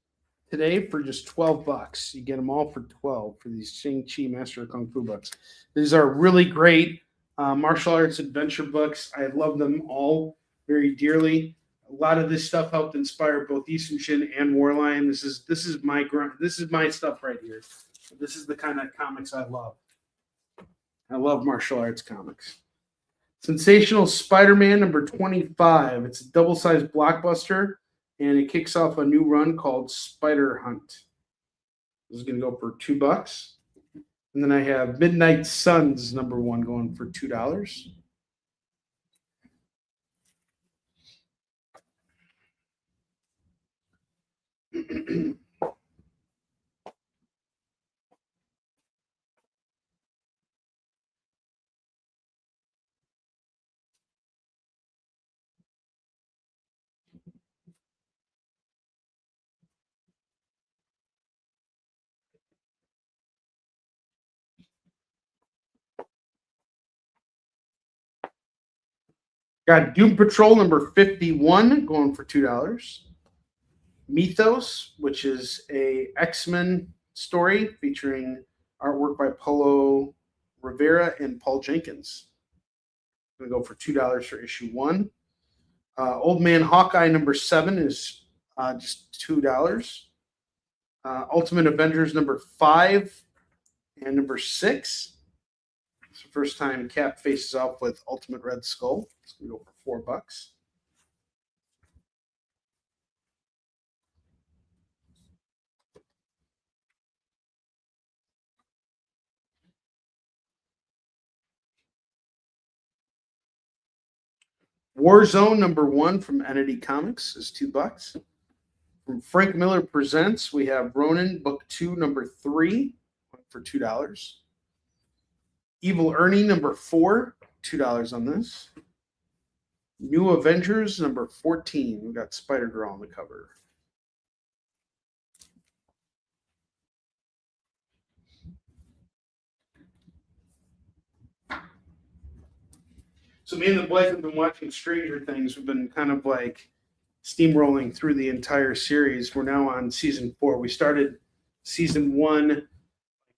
today for just $12. You get them all for 12 for these Shang-Chi Master of Kung Fu books. These are really great martial arts adventure books. I love them all very dearly. A lot of this stuff helped inspire both Eastern Shin and Warline. This is my stuff right here. This is the kind of comics I love. I love martial arts comics. Sensational Spider-Man number 25. It's a double-sized blockbuster, and it kicks off a new run called Spider Hunt. This is going to go for $2. And then I have Midnight Suns number 1 going for $2. Got Doom Patrol number 51 going for $2. Mythos, which is a X-Men story featuring artwork by Paulo Rivera and Paul Jenkins. I'm going to go for $2 for issue 1. Old Man Hawkeye number 7 is just $2. Ultimate Avengers number 5 and number 6. It's the first time Cap faces off with Ultimate Red Skull. It's going to go for $4. Warzone number 1 from Entity Comics is $2. From Frank Miller Presents, we have Ronin book 2 number 3 for $2. Evil Ernie number 4, $2 on this. New Avengers number 14. We got Spider-Girl on the cover. So me and the wife have been watching Stranger Things. We've been kind of like steamrolling through the entire series. We're now on season 4. We started season 1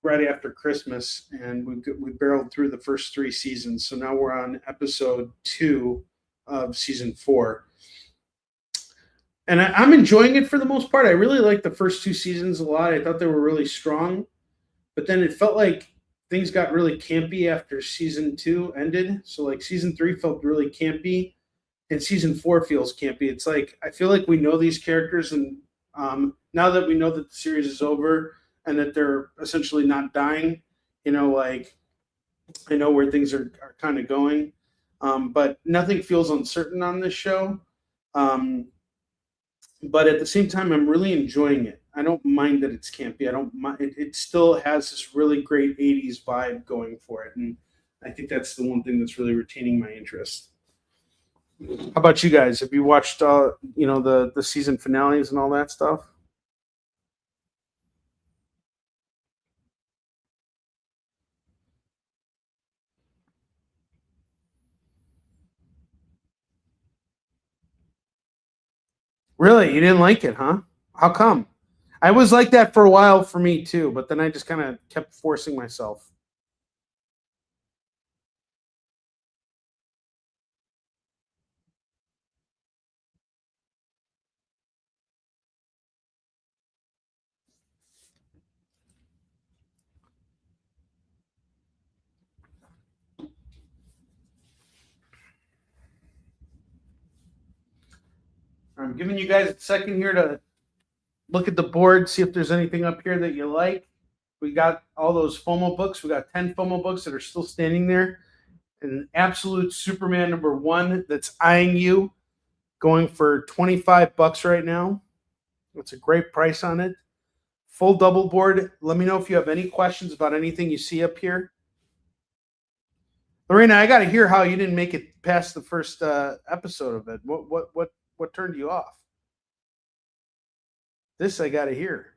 right after Christmas, and we barreled through the first 3 seasons. So now we're on episode 2 of season 4. And I'm enjoying it for the most part. I really liked the first 2 seasons a lot. I thought they were really strong. But then it felt like things got really campy after season 2 ended. So like season 3 felt really campy, and season 4 feels campy. It's like I feel like we know these characters, and now that we know that the series is over and that they're essentially not dying, like I know where things are kind of going. But nothing feels uncertain on this show. But at the same time, I'm really enjoying it. I don't mind that it's campy. I don't mind. It still has this really great 80s vibe going for it. And I think that's the one thing that's really retaining my interest. How about you guys? Have you watched, the season finales and all that stuff? Really? You didn't like it, huh? How come? I was like that for a while for me too, but then I just kind of kept forcing myself. I'm giving you guys a second here to look at the board, see if there's anything up here that you like. We got all those FOMO books. We got 10 FOMO books that are still standing there. An absolute Superman #1 that's eyeing you, going for $25 right now. That's a great price on it. Full double board. Let me know if you have any questions about anything you see up here. Lorena, I got to hear how you didn't make it past the first episode of it. What turned you off? This I got to hear.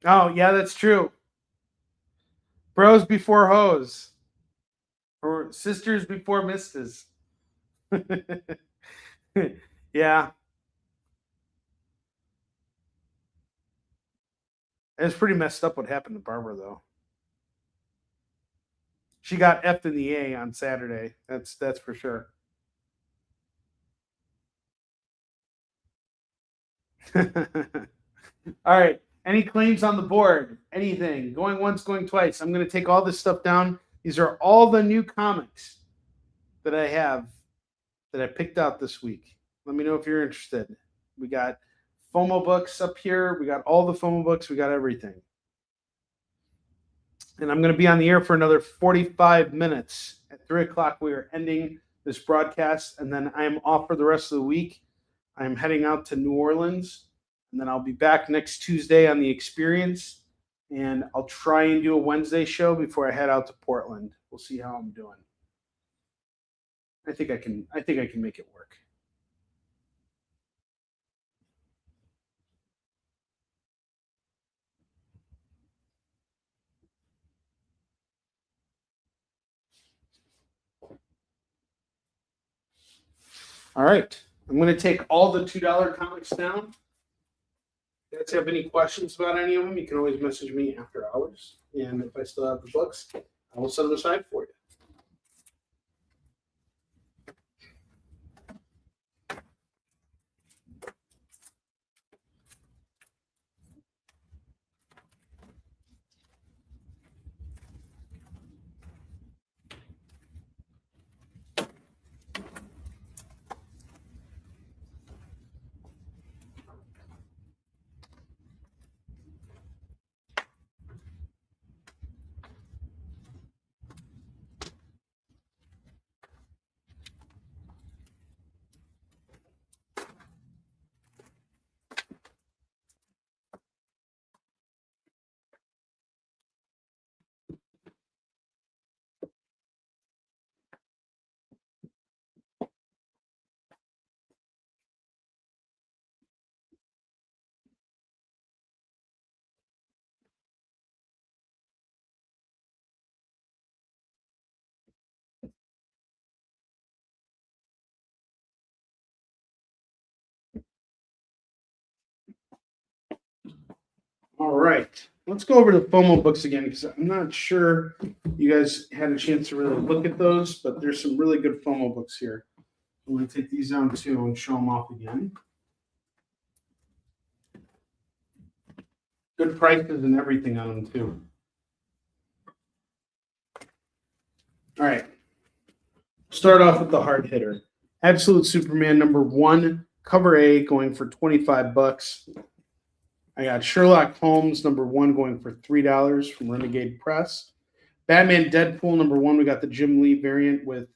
Oh, yeah, that's true. Bros before hoes. Or sisters before mistas. Yeah. It's pretty messed up what happened to Barbara, though. She got F'd in the A on Saturday. That's for sure. All right. Any claims on the board? Anything? Going once, going twice. I'm going to take all this stuff down. These are all the new comics that I have that I picked out this week. Let me know if you're interested. We got FOMO books up here. We got all the FOMO books. We got everything. And I'm going to be on the air for another 45 minutes. At 3 o'clock, we are ending this broadcast, and then I'm off for the rest of the week. I'm heading out to New Orleans. And then I'll be back next Tuesday on The Experience. And I'll try and do a Wednesday show before I head out to Portland. We'll see how I'm doing. I think I can make it work. All right. I'm going to take all the $2 comics down. If you guys have any questions about any of them, you can always message me after hours. And if I still have the books, I will set them aside for you. All right. Let's go over the FOMO books again because I'm not sure you guys had a chance to really look at those, but there's some really good FOMO books here. I'm going to take these down too and show them off again. Good prices and everything on them too. All right. Start off with the hard hitter. Absolute Superman #1, cover A, going for $25. I got Sherlock Holmes #1 going for $3 from Renegade Press. Batman Deadpool #1. We got the Jim Lee variant with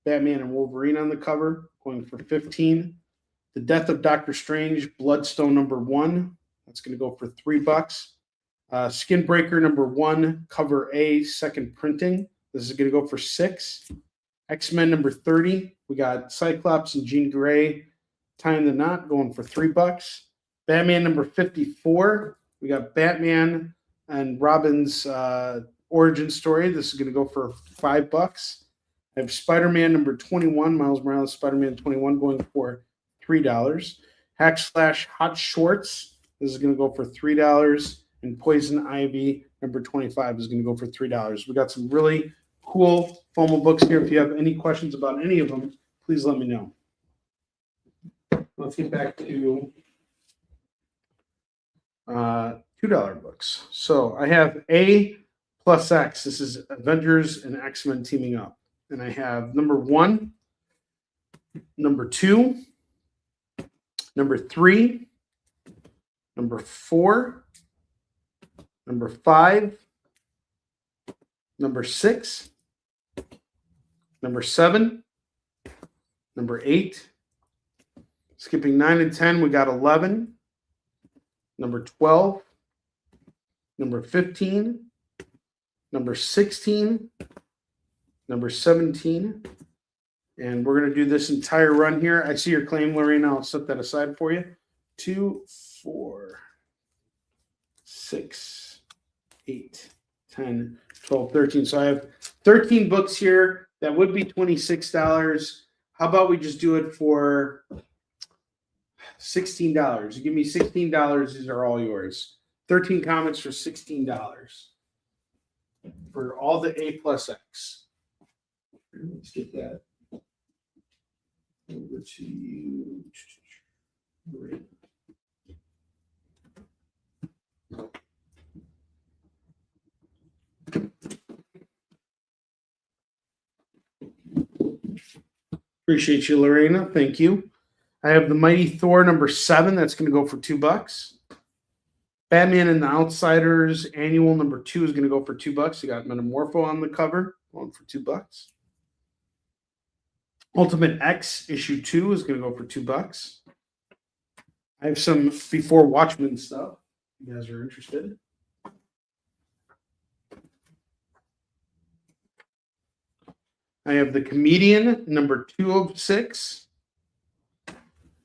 Batman and Wolverine on the cover, going for $15. The Death of Doctor Strange Bloodstone #1. That's going to go for $3. Skinbreaker #1, cover A, second printing. This is going to go for $6. X-Men #30. We got Cyclops and Jean Grey tying the knot, going for $3. Batman #54. We got Batman and Robin's origin story. This is going to go for $5. I have Spider-Man #21, Miles Morales Spider-Man 21, going for $3. Hack / Hot Shorts. This is going to go for $3. And Poison Ivy #25 is going to go for $3. We got some really cool FOMO books here. If you have any questions about any of them, please let me know. let's get back to $2 books. So I have A plus X. This is Avengers and X-Men teaming up. And I have number 1, number 2, number 3, number 4, number 5, number 6, number 7, number 8. Skipping 9 and 10, we got 11, number 12, number 15, number 16, number 17. And we're going to do this entire run here. I see your claim, Lorena. I'll set that aside for you. 2, 4, 6, 8, 10, 12, 13. So I have 13 books here. That would be $26. How about we just do it for $16? You give me $16. These are all yours. 13 comics for $16 for all the A plus X. Let's get that over to you. Great. Appreciate you, Lorena. Thank you. I have the Mighty Thor number 7. That's going to go for $2. Batman and the Outsiders annual number 2 is going to go for $2. You got Metamorpho on the cover, going for $2. Ultimate X issue 2 is going to go for $2. I have some Before Watchmen stuff. You guys are interested? I have the Comedian number 2 of 6.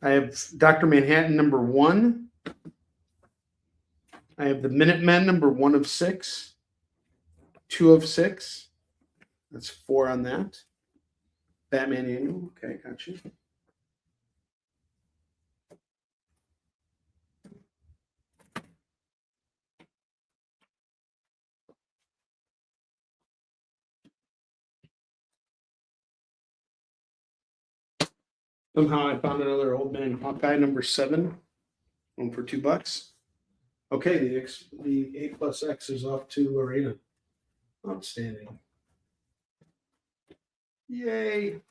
I have Dr. Manhattan number 1. I have the Minutemen number 1 of 6. 2 of 6. That's 4 on that. Batman annual. Okay, got you. Somehow I found another Old Man Hawkeye number 7, one for $2. Okay, the A plus X is off to Lorena. Outstanding. Yay.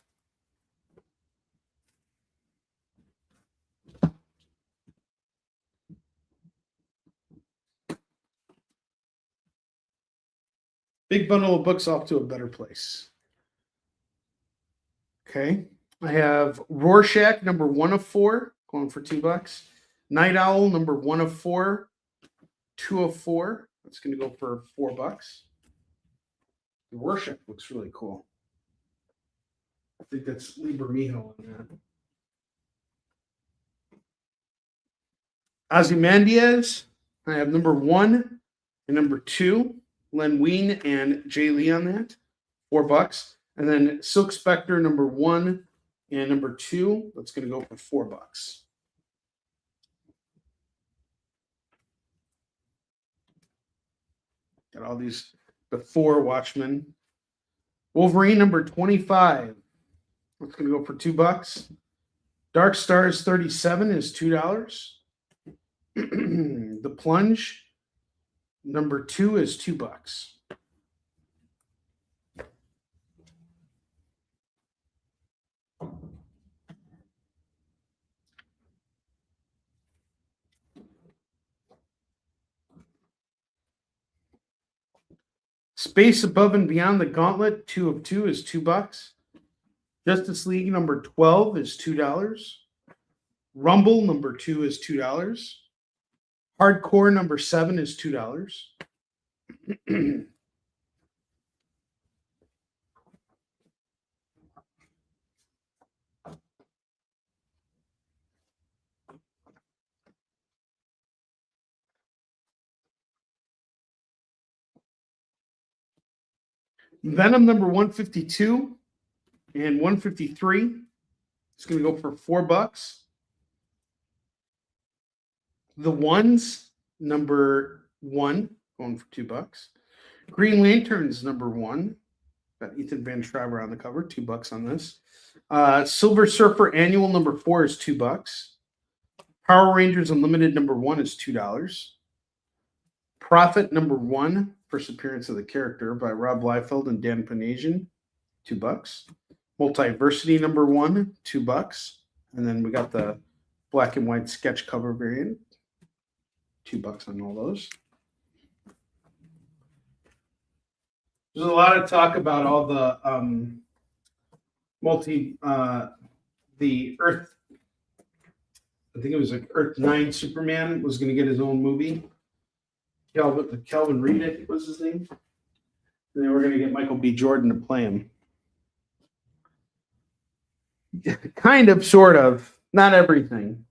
Big bundle of books off to a better place. Okay. I have Rorschach number 1 of 4, going for $2. Night Owl number 1 of 4, 2 of 4. That's going to go for $4. The Rorschach looks really cool. I think that's Liber Mijo on that. Ozymandias, I have number 1 and number 2. Len Wein and Jay Lee on that, $4. And then Silk Spectre number 1 and number 2, that's going to go for $4. Got all these Before Watchmen. Wolverine number 25, that's going to go for $2. Dark Stars 37 is $2. The Plunge number 2 is $2. Space Above and Beyond the Gauntlet 2 of 2 is $2. Justice League number 12 is $2. Rumble number 2 is $2. Hardcore number 7 is $2. Venom number 152 and 153. It's going to go for $4. The Ones number 1 going for $2. Green Lanterns number 1. Got Ethan Van Sciver on the cover, $2 on this. Silver Surfer Annual number 4 is $2. Power Rangers Unlimited #1 is $2. Prophet #1, first appearance of the character by Rob Liefeld and Dan Panasian, $2. Multiversity #1, $2. And then we got the black and white sketch cover variant, $2 on all those. There's a lot of talk about all the the Earth. I think it was like Earth 9 Superman was going to get his own movie. Calvin Reed, I think was his name. And they were going to get Michael B. Jordan to play him. Kind of, sort of, not everything,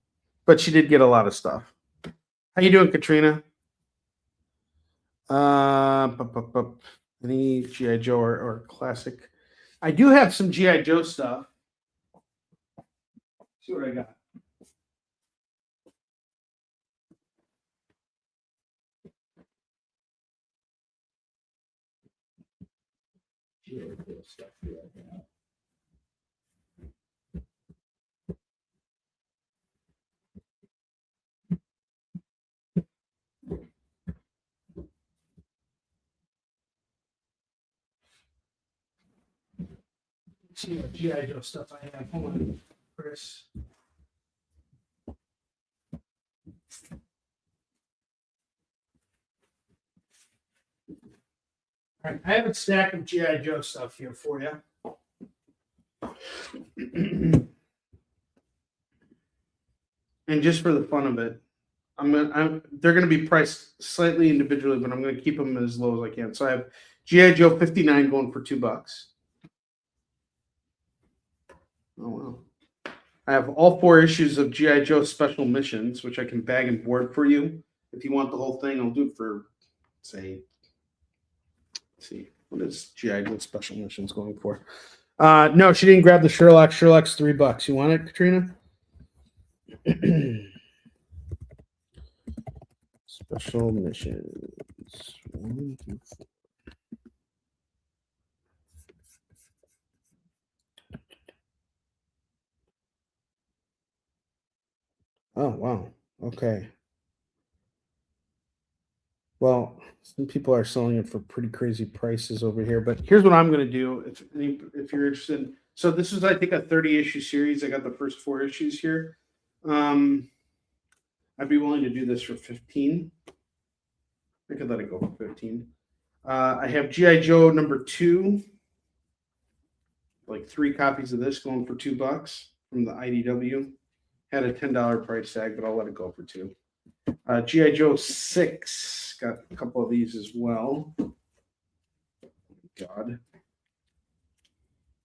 but she did get a lot of stuff. How you doing, Katrina? Any G.I. Joe or classic? I do have some G.I. Joe stuff. See what I got. G.I. Joe stuff here. See what G.I. Joe stuff I have. Hold on, Chris. All right, I have a stack of G.I. Joe stuff here for you. And just for the fun of it, they're gonna be priced slightly individually, but I'm gonna keep them as low as I can. So I have G.I. Joe 59 going for $2. Oh wow. I have all 4 issues of G.I. Joe Special Missions, which I can bag and board for you. If you want the whole thing, I'll do it for, say, let's see, what is G.I. Joe Special Missions going for? No, she didn't grab the Sherlock. Sherlock's $3. You want it, Katrina? Special Missions 1 through 4. Oh, wow. Okay. Well, some people are selling it for pretty crazy prices over here, but here's what I'm going to do if you're interested. So this is, I think, a 30-issue series. I got the first 4 issues here. I'd be willing to do this for 15. I could let it go for 15. I have G.I. Joe #2. Like 3 copies of this going for $2 from the IDW. Had a $10 price tag, but I'll let it go for 2. G.I. Joe 6. Got a couple of these as well. God.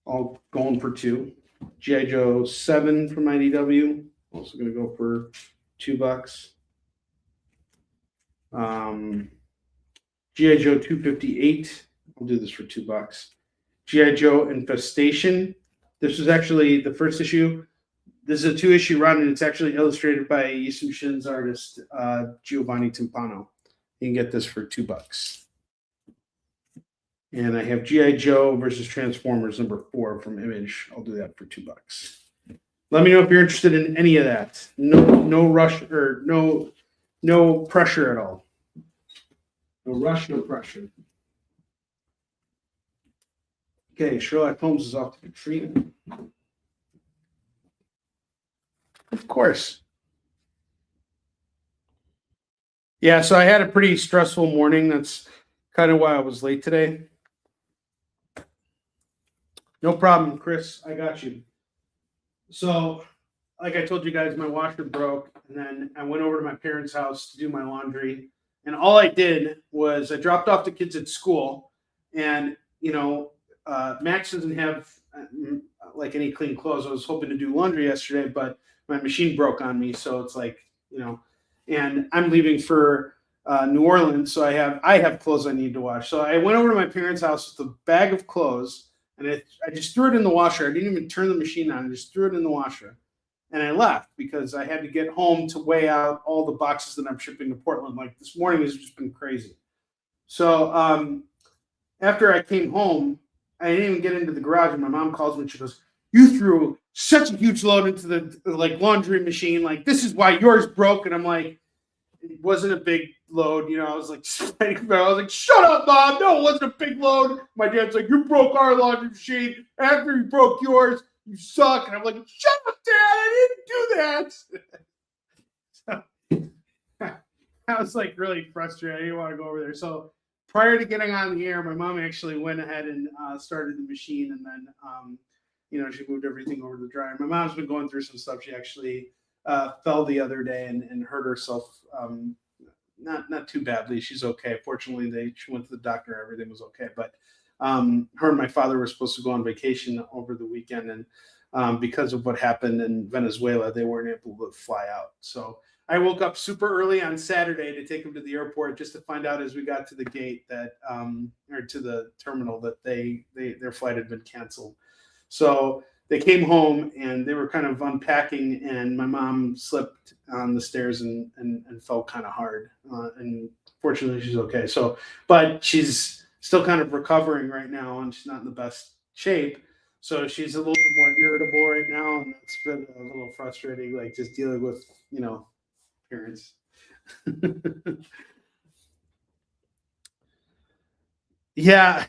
All going for 2. G.I. Joe 7 from IDW. Also going to go for $2. G.I. Joe 258. I'll do this for $2. G.I. Joe Infestation. This was actually the first issue. This is a 2-issue run, and it's actually illustrated by Yusuf Shin's artist, Giovanni Timpano. You can get this for $2. And I have G.I. Joe versus Transformers #4 from Image. I'll do that for $2. Let me know if you're interested in any of that. No rush or no pressure at all. No rush, no pressure. Okay, Sherlock Holmes is off to Katrina. Of course. Yeah, so I had a pretty stressful morning. That's kind of why I was late today. No problem, Chris. I got you. So, like I told you guys, my washer broke, and then I went over to my parents' house to do my laundry. And all I did was I dropped off the kids at school, and, Max doesn't have like any clean clothes. I was hoping to do laundry yesterday, but my machine broke on me. So it's like, and I'm leaving for New Orleans. So I have clothes I need to wash. So I went over to my parents' house with a bag of clothes, and I just threw it in the washer. I didn't even turn the machine on. I just threw it in the washer. And I left because I had to get home to weigh out all the boxes that I'm shipping to Portland. Like this morning has just been crazy. So after I came home, I didn't even get into the garage, and my mom calls me and she goes, "You threw such a huge load into the like laundry machine. Like, this is why yours broke. And I'm like, it wasn't a big load. You know, I was like, shut up, Mom. No, it wasn't a big load. My dad's like, you broke our laundry machine after you broke yours. You suck. And I'm like, shut up, Dad. I didn't do that. So, I was like really frustrated. I didn't want to go over there. So prior to getting on the air, my mom actually went ahead and started the machine. And then, you know, she moved everything over to the dryer. My mom's been going through some stuff. She actually fell the other day and hurt herself. Not too badly. She's okay. Fortunately, she went to the doctor. Everything was okay. But her and my father were supposed to go on vacation over the weekend. And because of what happened in Venezuela, they weren't able to fly out. So I woke up super early on Saturday to take them to the airport just to find out as we got to the gate that, or to the terminal, that their flight had been canceled. So they came home and they were kind of unpacking, and my mom slipped on the stairs and fell kind of hard. And fortunately, she's okay. So, but she's still kind of recovering right now, and she's not in the best shape. So she's a little bit more irritable right now, and it's been a little frustrating, like just dealing with, you know, parents. Yeah.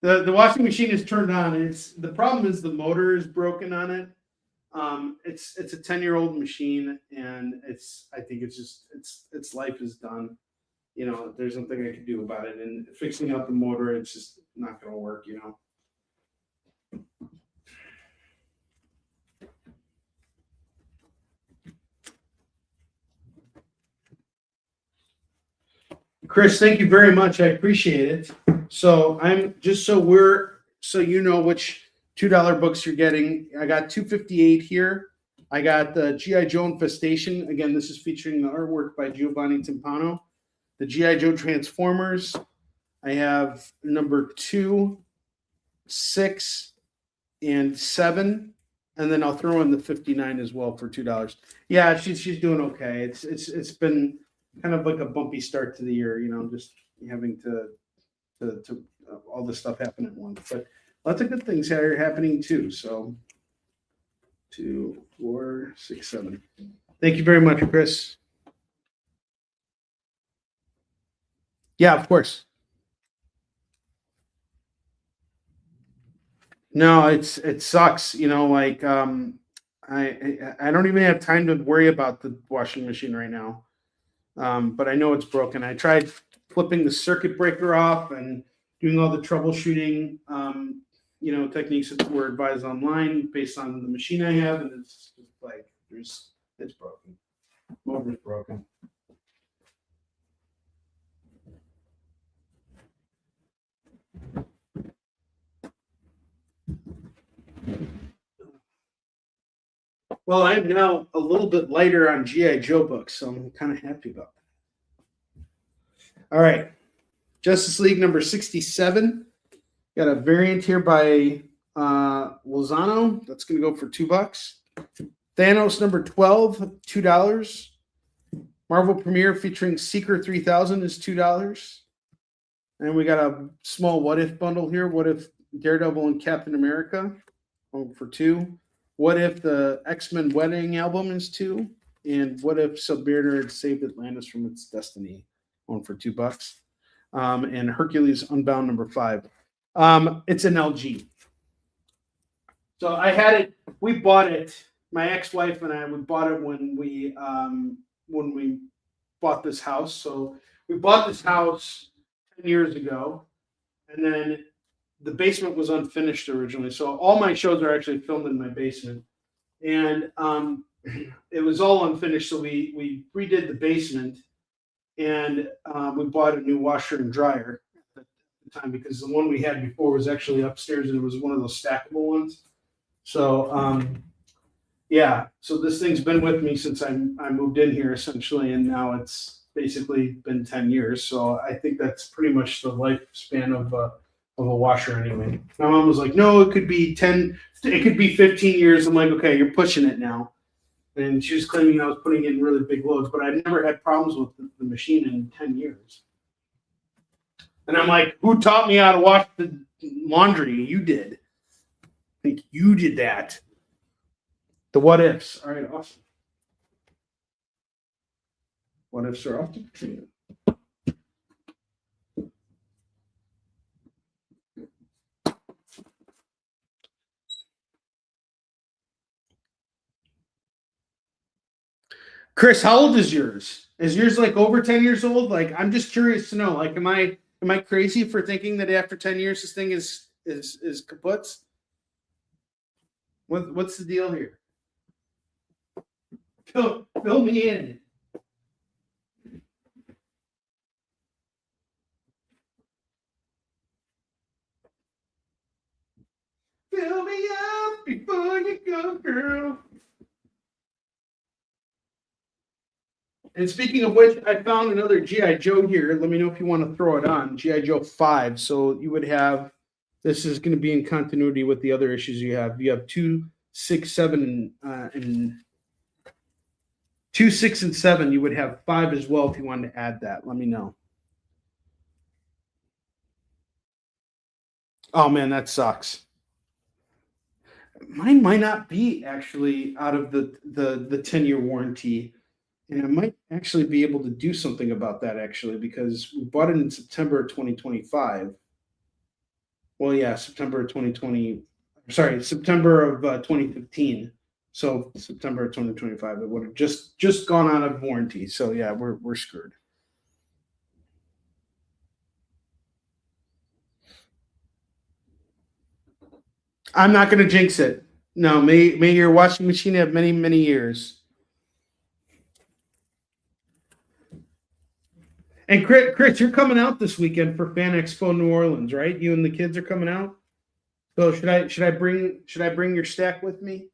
The washing machine is turned on. The problem is the motor is broken on it. It's a 10-year-old machine, and I think its life is done. You know, there's nothing I can do about it. And fixing out the motor, it's just not going to work, you know. Chris, thank you very much. I appreciate it. So I'm just so you know which $2 books you're getting. I got 258 here. I got the G.I. Joe Infestation. Again, this is featuring the artwork by Giovanni Timpano. The G.I. Joe Transformers. I have number 2, 6, and 7. And then I'll throw in the 59 as well for $2. Yeah, she's doing okay. It's been kind of like a bumpy start to the year, you know, just having to all this stuff happen at once. But lots of good things are happening too. So 2, 4, 6, 7. Thank you very much, Chris. Yeah, of course. No, it sucks. You know, like I don't even have time to worry about the washing machine right now. But I know it's broken. I tried flipping the circuit breaker off and doing all the troubleshooting, you know, techniques that were advised online based on the machine I have, and it's just like it's broken. Motor's broken. Well, I'm now a little bit lighter on G.I. Joe books, so I'm kind of happy about that. All right. Justice League number 67. Got a variant here by Lozano. That's going to go for $2. Thanos number 12, $2. Marvel Premiere featuring Seeker 3000 is $2. And we got a small What If bundle here. What If Daredevil and Captain America for $2. What If the X-Men Wedding album is $2? And What If Submariner had saved Atlantis from its destiny? One for $2. And Hercules Unbound number 5. It's an LG. So I had it. We bought it. My ex-wife and I, we bought it when we bought this house. So we bought this house 10 years ago, and then the basement was unfinished originally. So all my shows are actually filmed in my basement, and it was all unfinished. So we redid the basement, and we bought a new washer and dryer at the time because the one we had before was actually upstairs, and it was one of those stackable ones. So yeah, so this thing's been with me since I moved in here essentially, and now it's basically been 10 years. So I think that's pretty much the lifespan of a washer anyway. My mom was like, no, it could be 10, it could be 15 years. I'm like, okay, you're pushing it now. And she was claiming I was putting in really big loads, but I never had problems with the machine in 10 years. And I'm like, who taught me how to wash the laundry? You did. I think you did that. The what ifs. All right, awesome. What ifs are off to Katrina. Chris, how old is yours? Is yours like over 10 years old? Like, I'm just curious to know. Like, am I crazy for thinking that after 10 years this thing is kaput? What's the deal here? Fill me in. Fill me up before you go, girl. And speaking of which, I found another G.I. Joe here. Let me know if you want to throw it on. G.I. Joe 5. So you would have, this is going to be in continuity with the other issues you have. You have 2, 6, 7, and 2, 6, and 7. You would have 5 as well if you wanted to add that. Let me know. Oh, man, that sucks. Mine might not be actually out of the 10-year warranty. And I might actually be able to do something about that, actually, because we bought it in September of 2025. Well, yeah, September of 2020. Sorry, September of 2015. So September of 2025, it would have just gone out of warranty. So yeah, we're screwed. I'm not going to jinx it. No, may your washing machine have many, many years. And Chris, you're coming out this weekend for Fan Expo New Orleans, right? You and the kids are coming out. So should I bring your stack with me?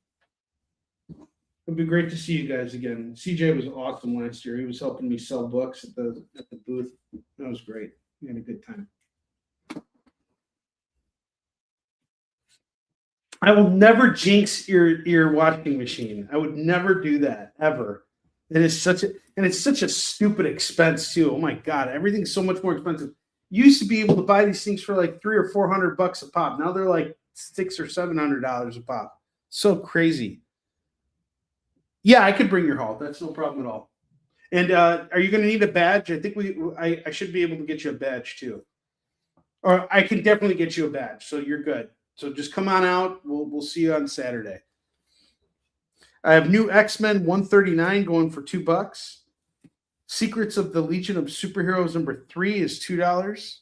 It'd be great to see you guys again. CJ was awesome last year. He was helping me sell books at the booth. That was great. We had a good time. I will never jinx your washing machine. I would never do that ever. It's such a stupid expense too. Oh my God, everything's so much more expensive. You used to be able to buy these things for like $300 or $400 a pop. Now they're like $600 or $700 a pop. So crazy. Yeah, I could bring your haul. That's no problem at all. And are you going to need a badge? I think I should be able to get you a badge too. Or I can definitely get you a badge. So you're good. So just come on out. We'll see you on Saturday. I have new X-Men 139 going for $2. Secrets of the Legion of Superheroes number 3 is $2.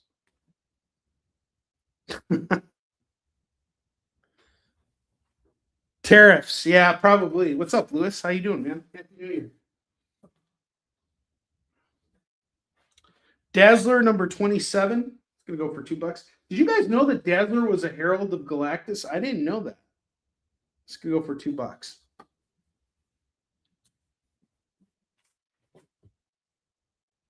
Tariffs, yeah, probably. What's up, Lewis? How you doing, man? Happy New Year. Dazzler number 27. It's gonna go for $2. Did you guys know that Dazzler was a Herald of Galactus? I didn't know that. It's gonna go for $2.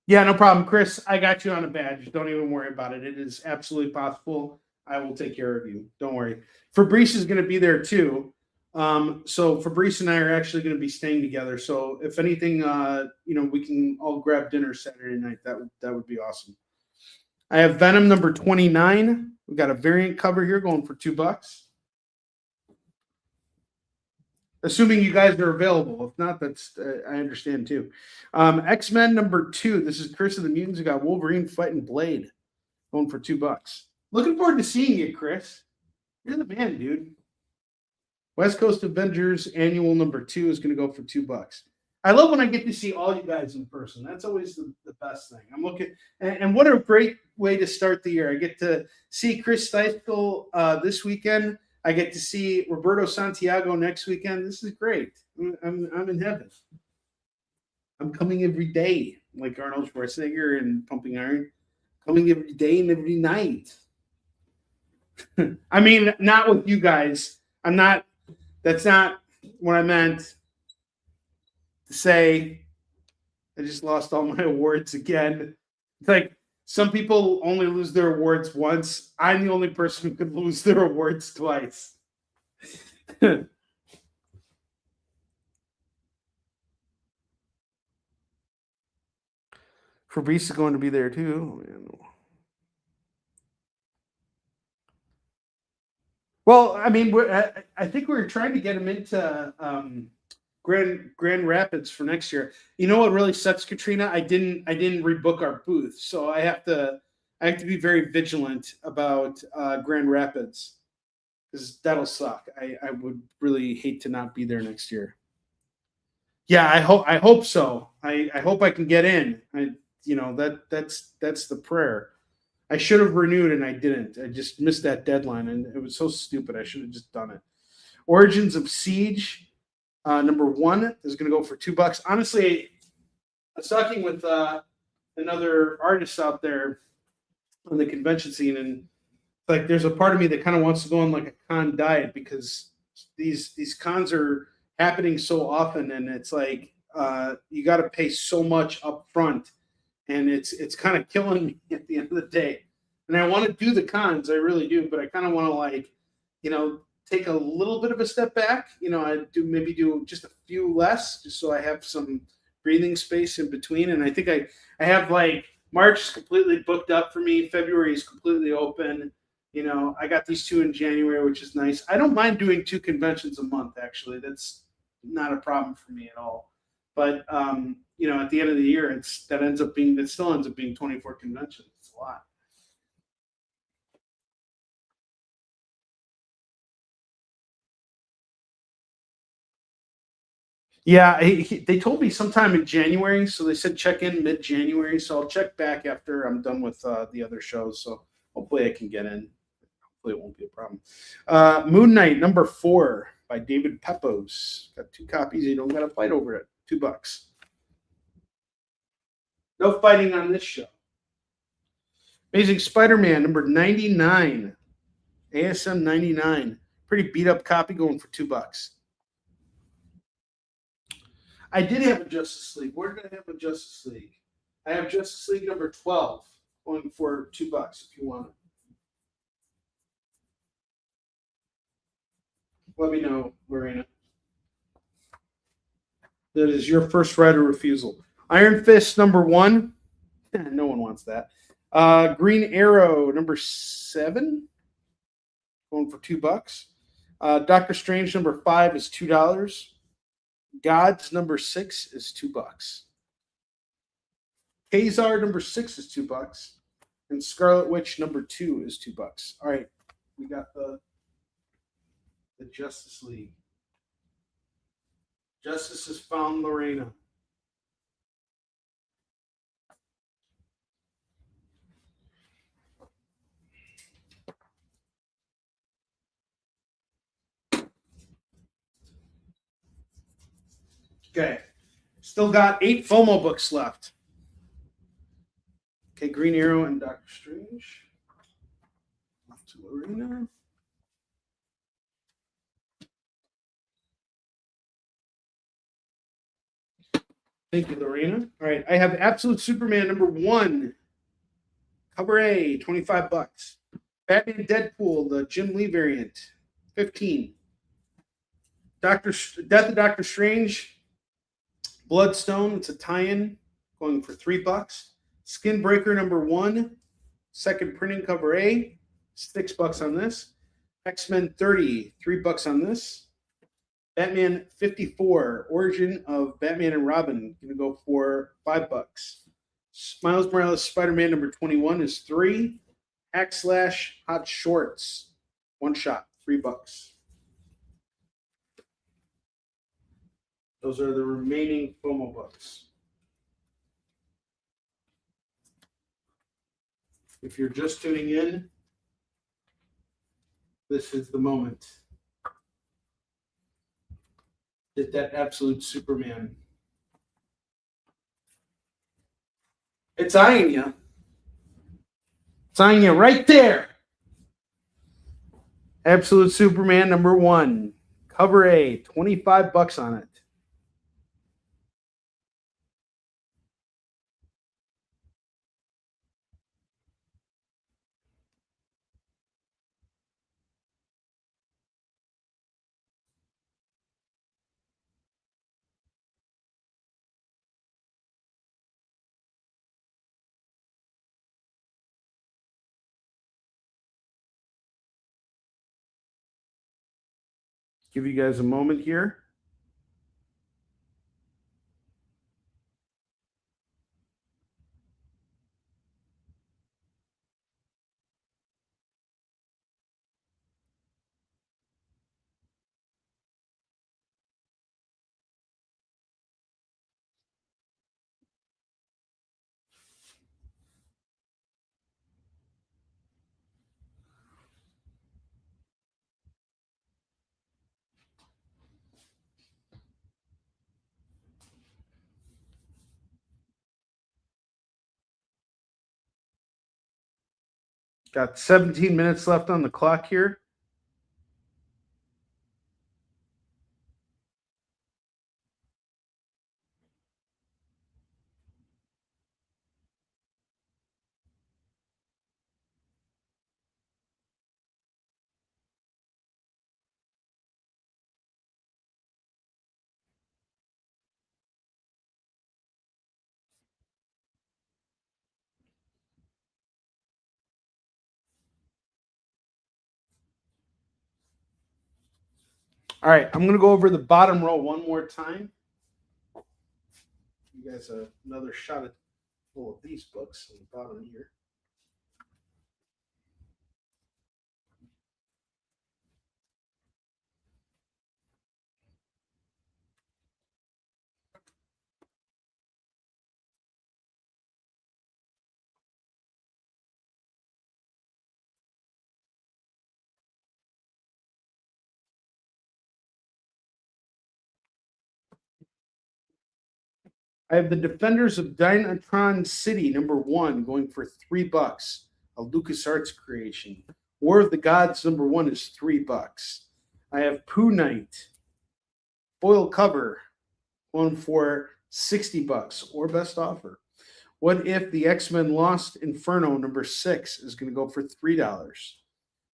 Yeah, no problem, Chris. I got you on a badge. Don't even worry about it. It is absolutely possible. I will take care of you. Don't worry. Fabrice is going to be there too. So Fabrice and I are actually going to be staying together. So if anything, we can all grab dinner Saturday night. That would be awesome. I have Venom number 29. We got a variant cover here going for $2. Assuming you guys are available. If not, that's I understand too. X-Men number 2. This is Curse of the Mutants. We got Wolverine fighting Blade going for $2. Looking forward to seeing you, Chris. You're the man, dude. West Coast Avengers Annual number 2 is going to go for $2. I love when I get to see all you guys in person. That's always the best thing. I'm looking, and what a great way to start the year. I get to see Chris Steichel this weekend. I get to see Roberto Santiago next weekend. This is great. I'm in heaven. I'm coming every day, like Arnold Schwarzenegger and Pumping Iron. Coming every day and every night. I mean, not with you guys. That's not what I meant to say. I just lost all my awards again. It's like some people only lose their awards once. I'm the only person who could lose their awards twice. Fabrice is going to be there too. Well, I mean, I think we're trying to get him into Grand Rapids for next year. You know what really sucks, Katrina? I didn't rebook our booth, so I have to be very vigilant about Grand Rapids because that'll suck. I would really hate to not be there next year. Yeah, I hope so. I hope I can get in. That's the prayer. I should have renewed and I didn't. I just missed that deadline and it was so stupid. I should have just done it. Origins of Siege, #1 is going to go for $2. Honestly, I was talking with another artist out there on the convention scene, and like there's a part of me that kind of wants to go on like a con diet because these cons are happening so often, and it's like you got to pay so much up front, and it's kind of killing me at the end of the day. And I want to do the cons, I really do, but I kind of want to like, take a little bit of a step back. I do just a few less, just so I have some breathing space in between. And I think I have like March is completely booked up for me. February is completely open. I got these 2 in January, which is nice. I don't mind doing 2 conventions a month. Actually, that's not a problem for me at all. But at the end of the year, it still ends up being 24 conventions. It's a lot. Yeah, they told me sometime in January, so they said check in mid-January. So I'll check back after I'm done with the other shows. So hopefully I can get in. Hopefully it won't be a problem. Moon Knight #4 by David Pepose. Got 2 copies. You don't got to fight over it. $2. No fighting on this show. Amazing Spider-Man #99, ASM 99. Pretty beat up copy going for $2. I did have a Justice League. Where did I have a Justice League? I have Justice League #12 going for $2 if you want it. Let me know, Lorena. That is your first right of refusal. Iron Fist #1. No one wants that. Green Arrow #7 going for $2. Doctor Strange #5 is $2. Gods #6 is $2. Kazar #6 is $2. And Scarlet Witch #2 is $2. All right, we got the Justice League. Justice has found Lorena. Okay. Still got 8 FOMO books left. Okay, Green Arrow and Doctor Strange. Off to Lorena. Thank you, Lorena. All right, I have Absolute Superman #1. Cover A, $25. Batman Deadpool, the Jim Lee variant, $15. Death of Doctor Strange, Bloodstone, it's a tie-in, going for $3. Skinbreaker #1, second printing, cover A, $6 on this. X-Men 30, $3 on this. Batman 54, Origin of Batman and Robin, going to go for $5. Miles Morales Spider-Man #21 is $3. Hack/Slash Hot Shorts, 1 shot, $3. Those are the remaining FOMO books. If you're just tuning in, this is the moment. Get that Absolute Superman. It's eyeing you. It's eyeing you right there. Absolute Superman #1. Cover A, $25 on it. give you guys a moment here. Got 17 minutes left on the clock here. All right, I'm going to go over the bottom row one more time. You guys another shot at all of these books on the bottom here. I have the Defenders of Dynatron City, #1, going for $3. A LucasArts creation. War of the Gods, #1 is $3. I have Pooh Knight, foil cover, going for $60 or best offer. What If the X-Men Lost Inferno, #6, is going to go for $3.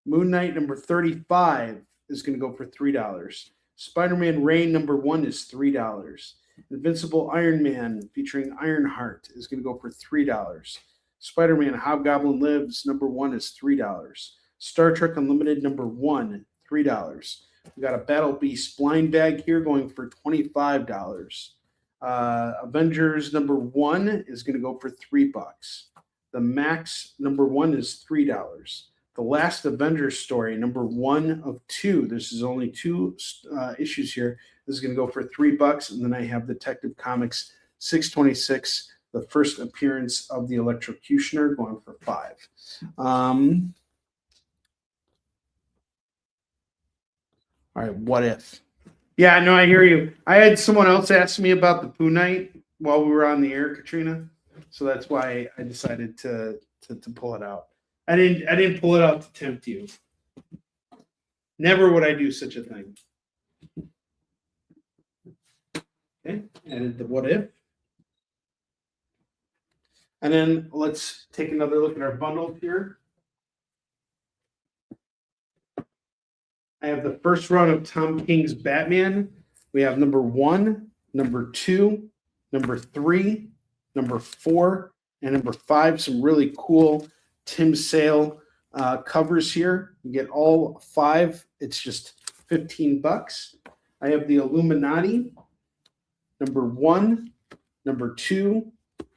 Moon Knight, #35, is going to go for $3. Spider-Man Reign, #1, is $3. Invincible Iron Man featuring Ironheart is going to go for $3. Spider-Man Hobgoblin Lives, #1, is $3. Star Trek Unlimited, #1, $3. We got a Battle Beast blind bag here going for $25. Avengers #1 is going to go for $3. The Max #1 is $3. The Last Avengers story, #1 of 2. This is only 2 issues here. This is going to go for $3. And then I have Detective Comics 626, the first appearance of the Electrocutioner, going for $5. All right, What If? Yeah, no, I hear you. I had someone else ask me about the Pooh Knight while we were on the air, Katrina. So that's why I decided to pull it out. I didn't pull it out to tempt you. Never would I do such a thing. Okay, added the What If. And then let's take another look at our bundle here. I have the first run of Tom King's Batman. We have #1, #2, #3, #4, and #5. Some really cool Tim Sale covers here. You get all 5. It's just $15. I have the Illuminati, #1, #2,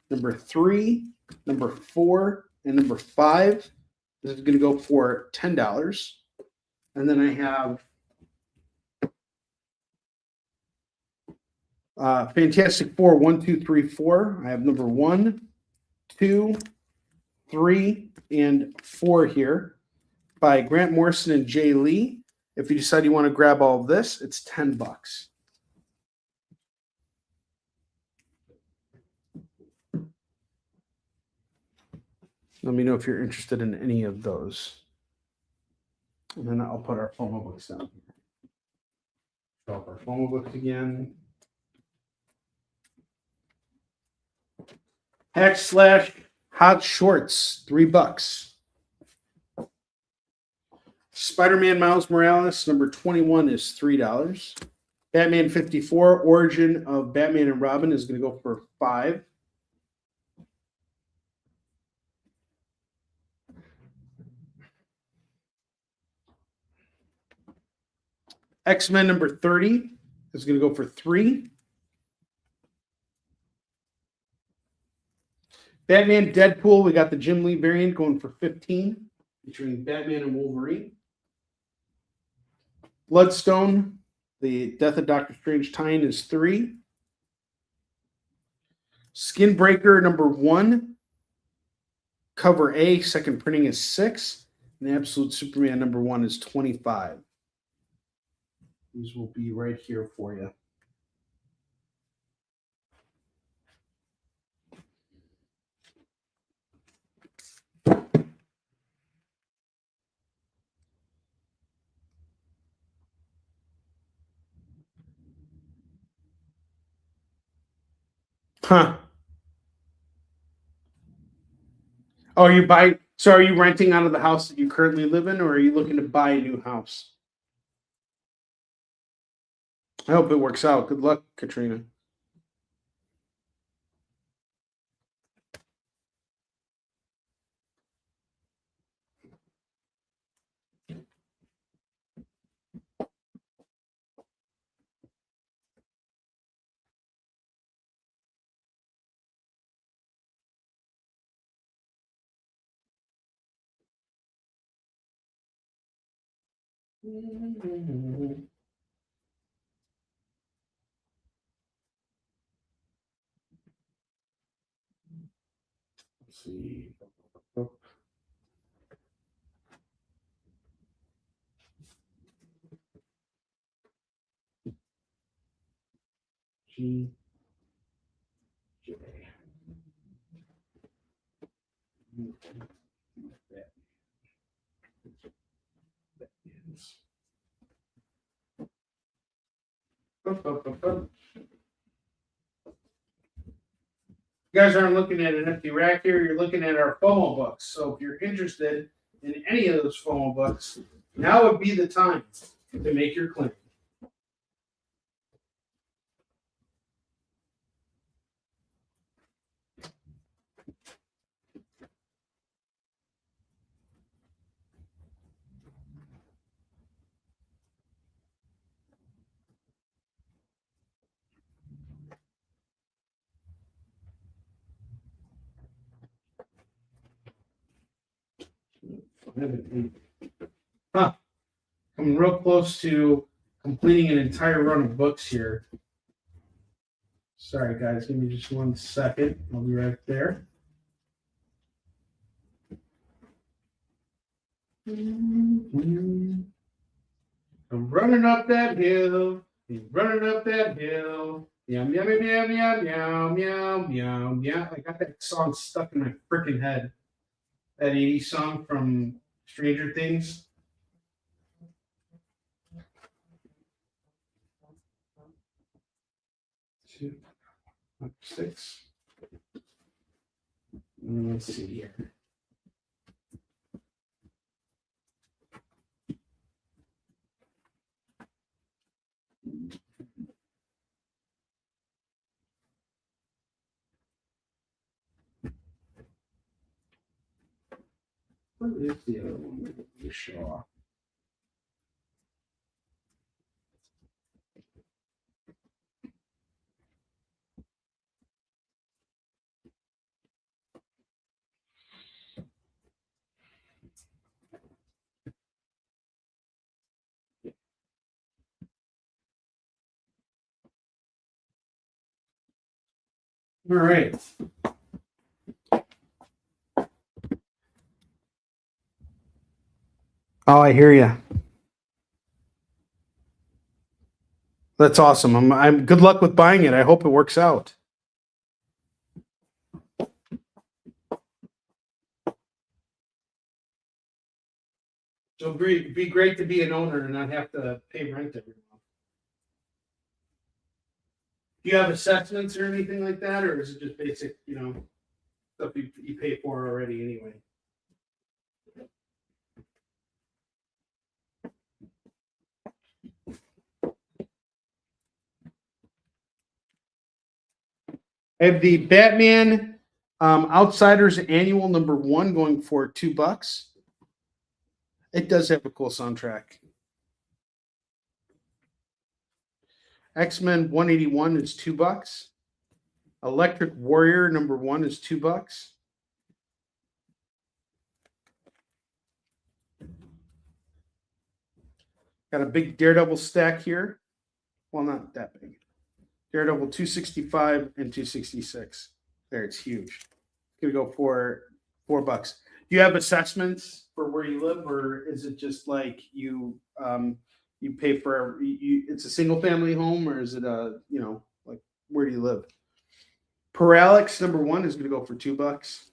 #3, #4, and #5. This is going to go for $10. And then I have Fantastic Four 1, 2, 3, 4. I have #1, 2, 3, and 4 here by Grant Morrison and Jay Lee. If you decide you want to grab all of this, it's $10. Let me know if you're interested in any of those. And then I'll put our FOMO books down here. Show up our FOMO books again. / Hot Shorts, $3. Spider-Man Miles Morales, #21, is $3. Batman 54, Origin of Batman and Robin, is going to go for $5. X-Men number 30 is going to go for $3. Batman Deadpool, we got the Jim Lee variant going for $15, featuring Batman and Wolverine. Bloodstone, the Death of Doctor Strange tie-in is $3. Skinbreaker number 1, cover A, second printing is $6. And the Absolute Superman number 1 is $25. These will be right here for you. Huh. Oh, are you renting out of the house that you currently live in, or are you looking to buy a new house? I hope it works out. Good luck, Katrina. Let's see. G J. You guys aren't looking at an empty rack here. You're looking at our FOMO books. So if you're interested in any of those FOMO books, now would be the time to make your claim. Huh. Coming real close to completing an entire run of books here. Sorry, guys. Give me just 1 second. I'll be right there. I'm running up that hill. He's running up that hill. Meow, meow, meow, meow, meow, meow, meow, meow. I got that song stuck in my freaking head. That 80s song from Stranger Things. Two, 6. Let's see here. What is the other one to show off? All right. Oh, I hear you. That's awesome. I'm good luck with buying it. I hope it works out. So it'd be great to be an owner and not have to pay rent every month. Do you have assessments or anything like that, or is it just basic, stuff you pay for already anyway? I have the Batman Outsiders Annual number 1 going for $2. It does have a cool soundtrack. X-Men 181 is $2. Electric Warrior #1 is $2. Got a big Daredevil stack here. Well, not that big. Daredevil 265 and 266. There, it's huge. It's gonna go for $4. Do you have assessments for where you live, or is it just like you pay for it's a single family home, or is it like where do you live? Parallax #1 is gonna go for $2.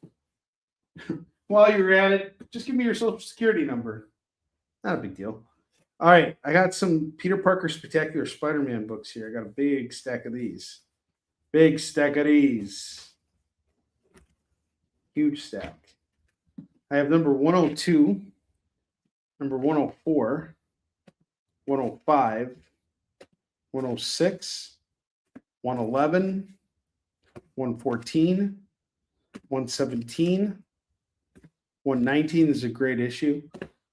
While you're at it, just give me your social security number. Not a big deal. All right, I got some Peter Parker Spectacular Spider-Man books here. I got a big stack of these. Big stack of these. Huge stack. I have number 102, number 104, 105, 106, 111, 114, 117, 119 is a great issue.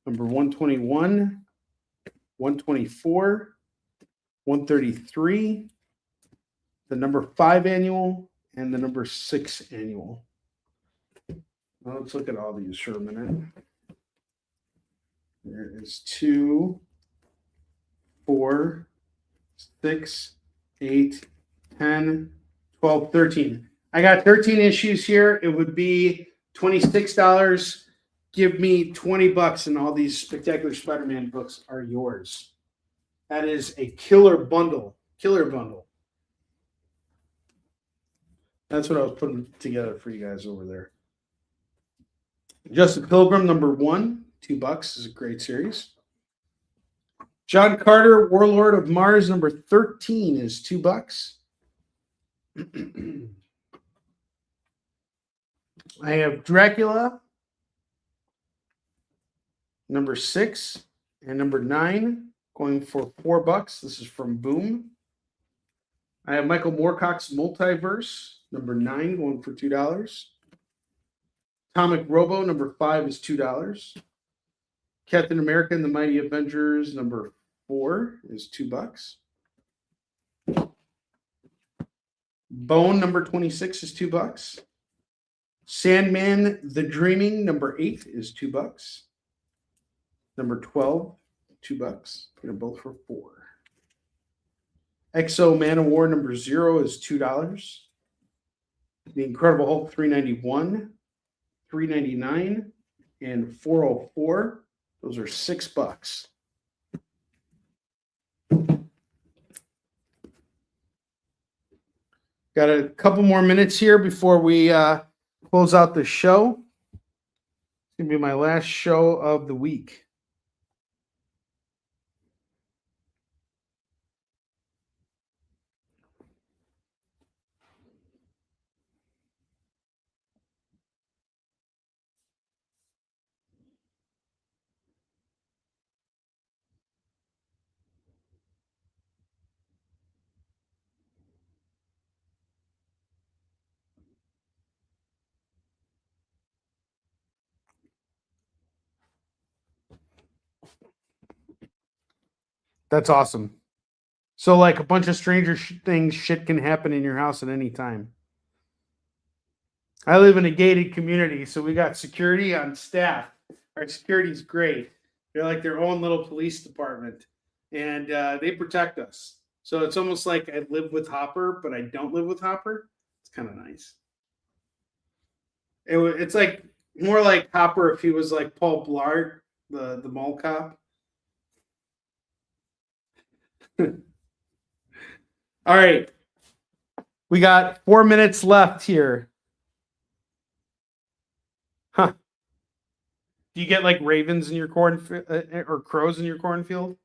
Number 121, 124, 133, the number 5 annual, and the number 6 annual. Well, let's look at all these for a minute. There is 2, 4, 6, 8, 10, 12, 13. I got 13 issues here. It would be $26. Give me $20 and all these Spectacular Spider-Man books are yours. That is a killer bundle. Killer bundle. That's what I was putting together for you guys over there. Justice Pilgrim #1, $2 is a great series. John Carter, Warlord of Mars #13 is $2. I have Dracula #6 and #9 going for $4. This is from Boom. I have Michael Moorcock's Multiverse #9 going for $2. Atomic Robo #5 is $2. Captain America and the Mighty Avengers #4 is $2. Bone #26 is $2. Sandman The Dreaming #8 is $2. #12, $2. They're both for $4. Exo Man of War #0 is $2. The Incredible Hulk 391, 399, and 404. Those are $6. Got a couple more minutes here before we close out the show. It's going to be my last show of the week. That's awesome. So, like a bunch of stranger things, shit can happen in your house at any time. I live in a gated community, so we got security on staff. Our security is great. They're like their own little police department, and they protect us. So it's almost like I live with Hopper, but I don't live with Hopper. It's kind of nice. It's like more like Hopper if he was like Paul Blart, the mall cop. All right. We got 4 minutes left here. Huh. Do you get like ravens in your corn or crows in your cornfield?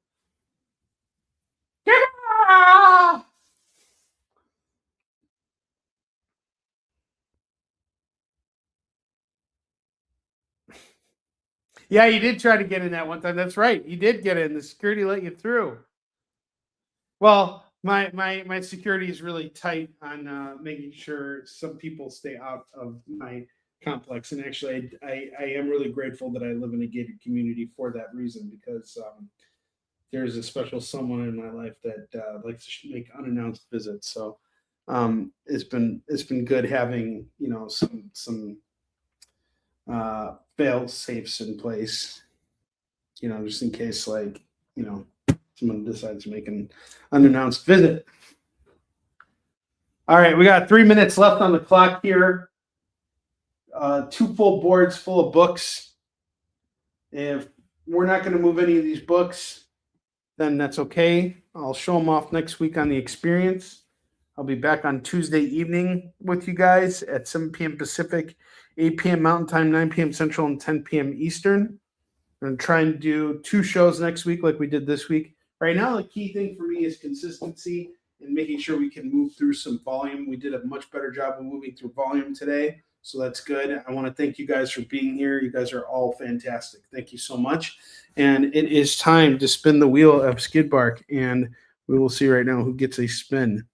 Yeah, you did try to get in that one time. That's right. You did get in. The security let you through. Well, my security is really tight on making sure some people stay out of my complex. And actually, I am really grateful that I live in a gated community for that reason, because there's a special someone in my life that likes to make unannounced visits. So it's been good having, you know, some fail safes in place, you know, just in case, like, you know, someone decides to make an unannounced visit. All right, we got 3 minutes left on the clock here. 2 full boards full of books. If we're not going to move any of these books, then that's okay. I'll show them off next week on the experience. I'll be back on Tuesday evening with you guys at 7 p.m. Pacific, 8 p.m. Mountain Time, 9 p.m. Central, and 10 p.m. Eastern. I'm going to try and do 2 shows next week like we did this week. Right now, the key thing for me is consistency and making sure we can move through some volume. We did a much better job of moving through volume today, so that's good. I want to thank you guys for being here. You guys are all fantastic. Thank you so much. And it is time to spin the wheel of Skidbark, and we will see right now who gets a spin.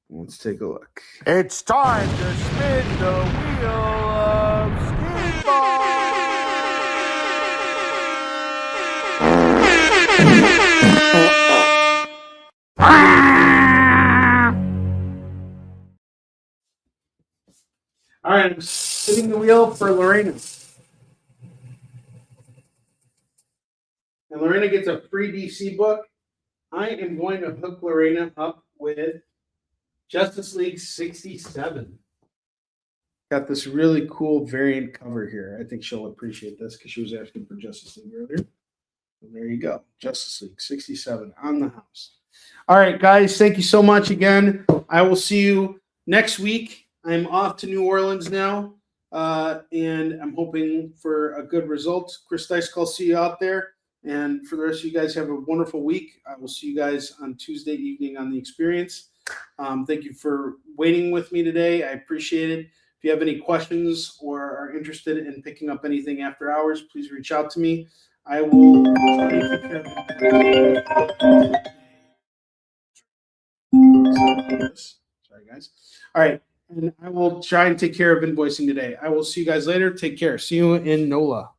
Let's take a look. It's time to spin the wheel of Skidbark. All right, I'm spinning the wheel for Lorena. And Lorena gets a free DC book. I am going to hook Lorena up with Justice League 67. Got this really cool variant cover here. I think she'll appreciate this because she was asking for Justice League earlier. So there you go. Justice League 67 on the house. All right, guys, thank you so much again. I will see you next week. I'm off to New Orleans now, and I'm hoping for a good result. Chris Dice, I'll see you out there. And for the rest of you guys, have a wonderful week. I will see you guys on Tuesday evening on The Experience. Thank you for waiting with me today. I appreciate it. If you have any questions or are interested in picking up anything after hours, please reach out to me. I will try to take care of it. Sorry, guys. All right. And I will try and take care of invoicing today. I will see you guys later. Take care. See you in NOLA.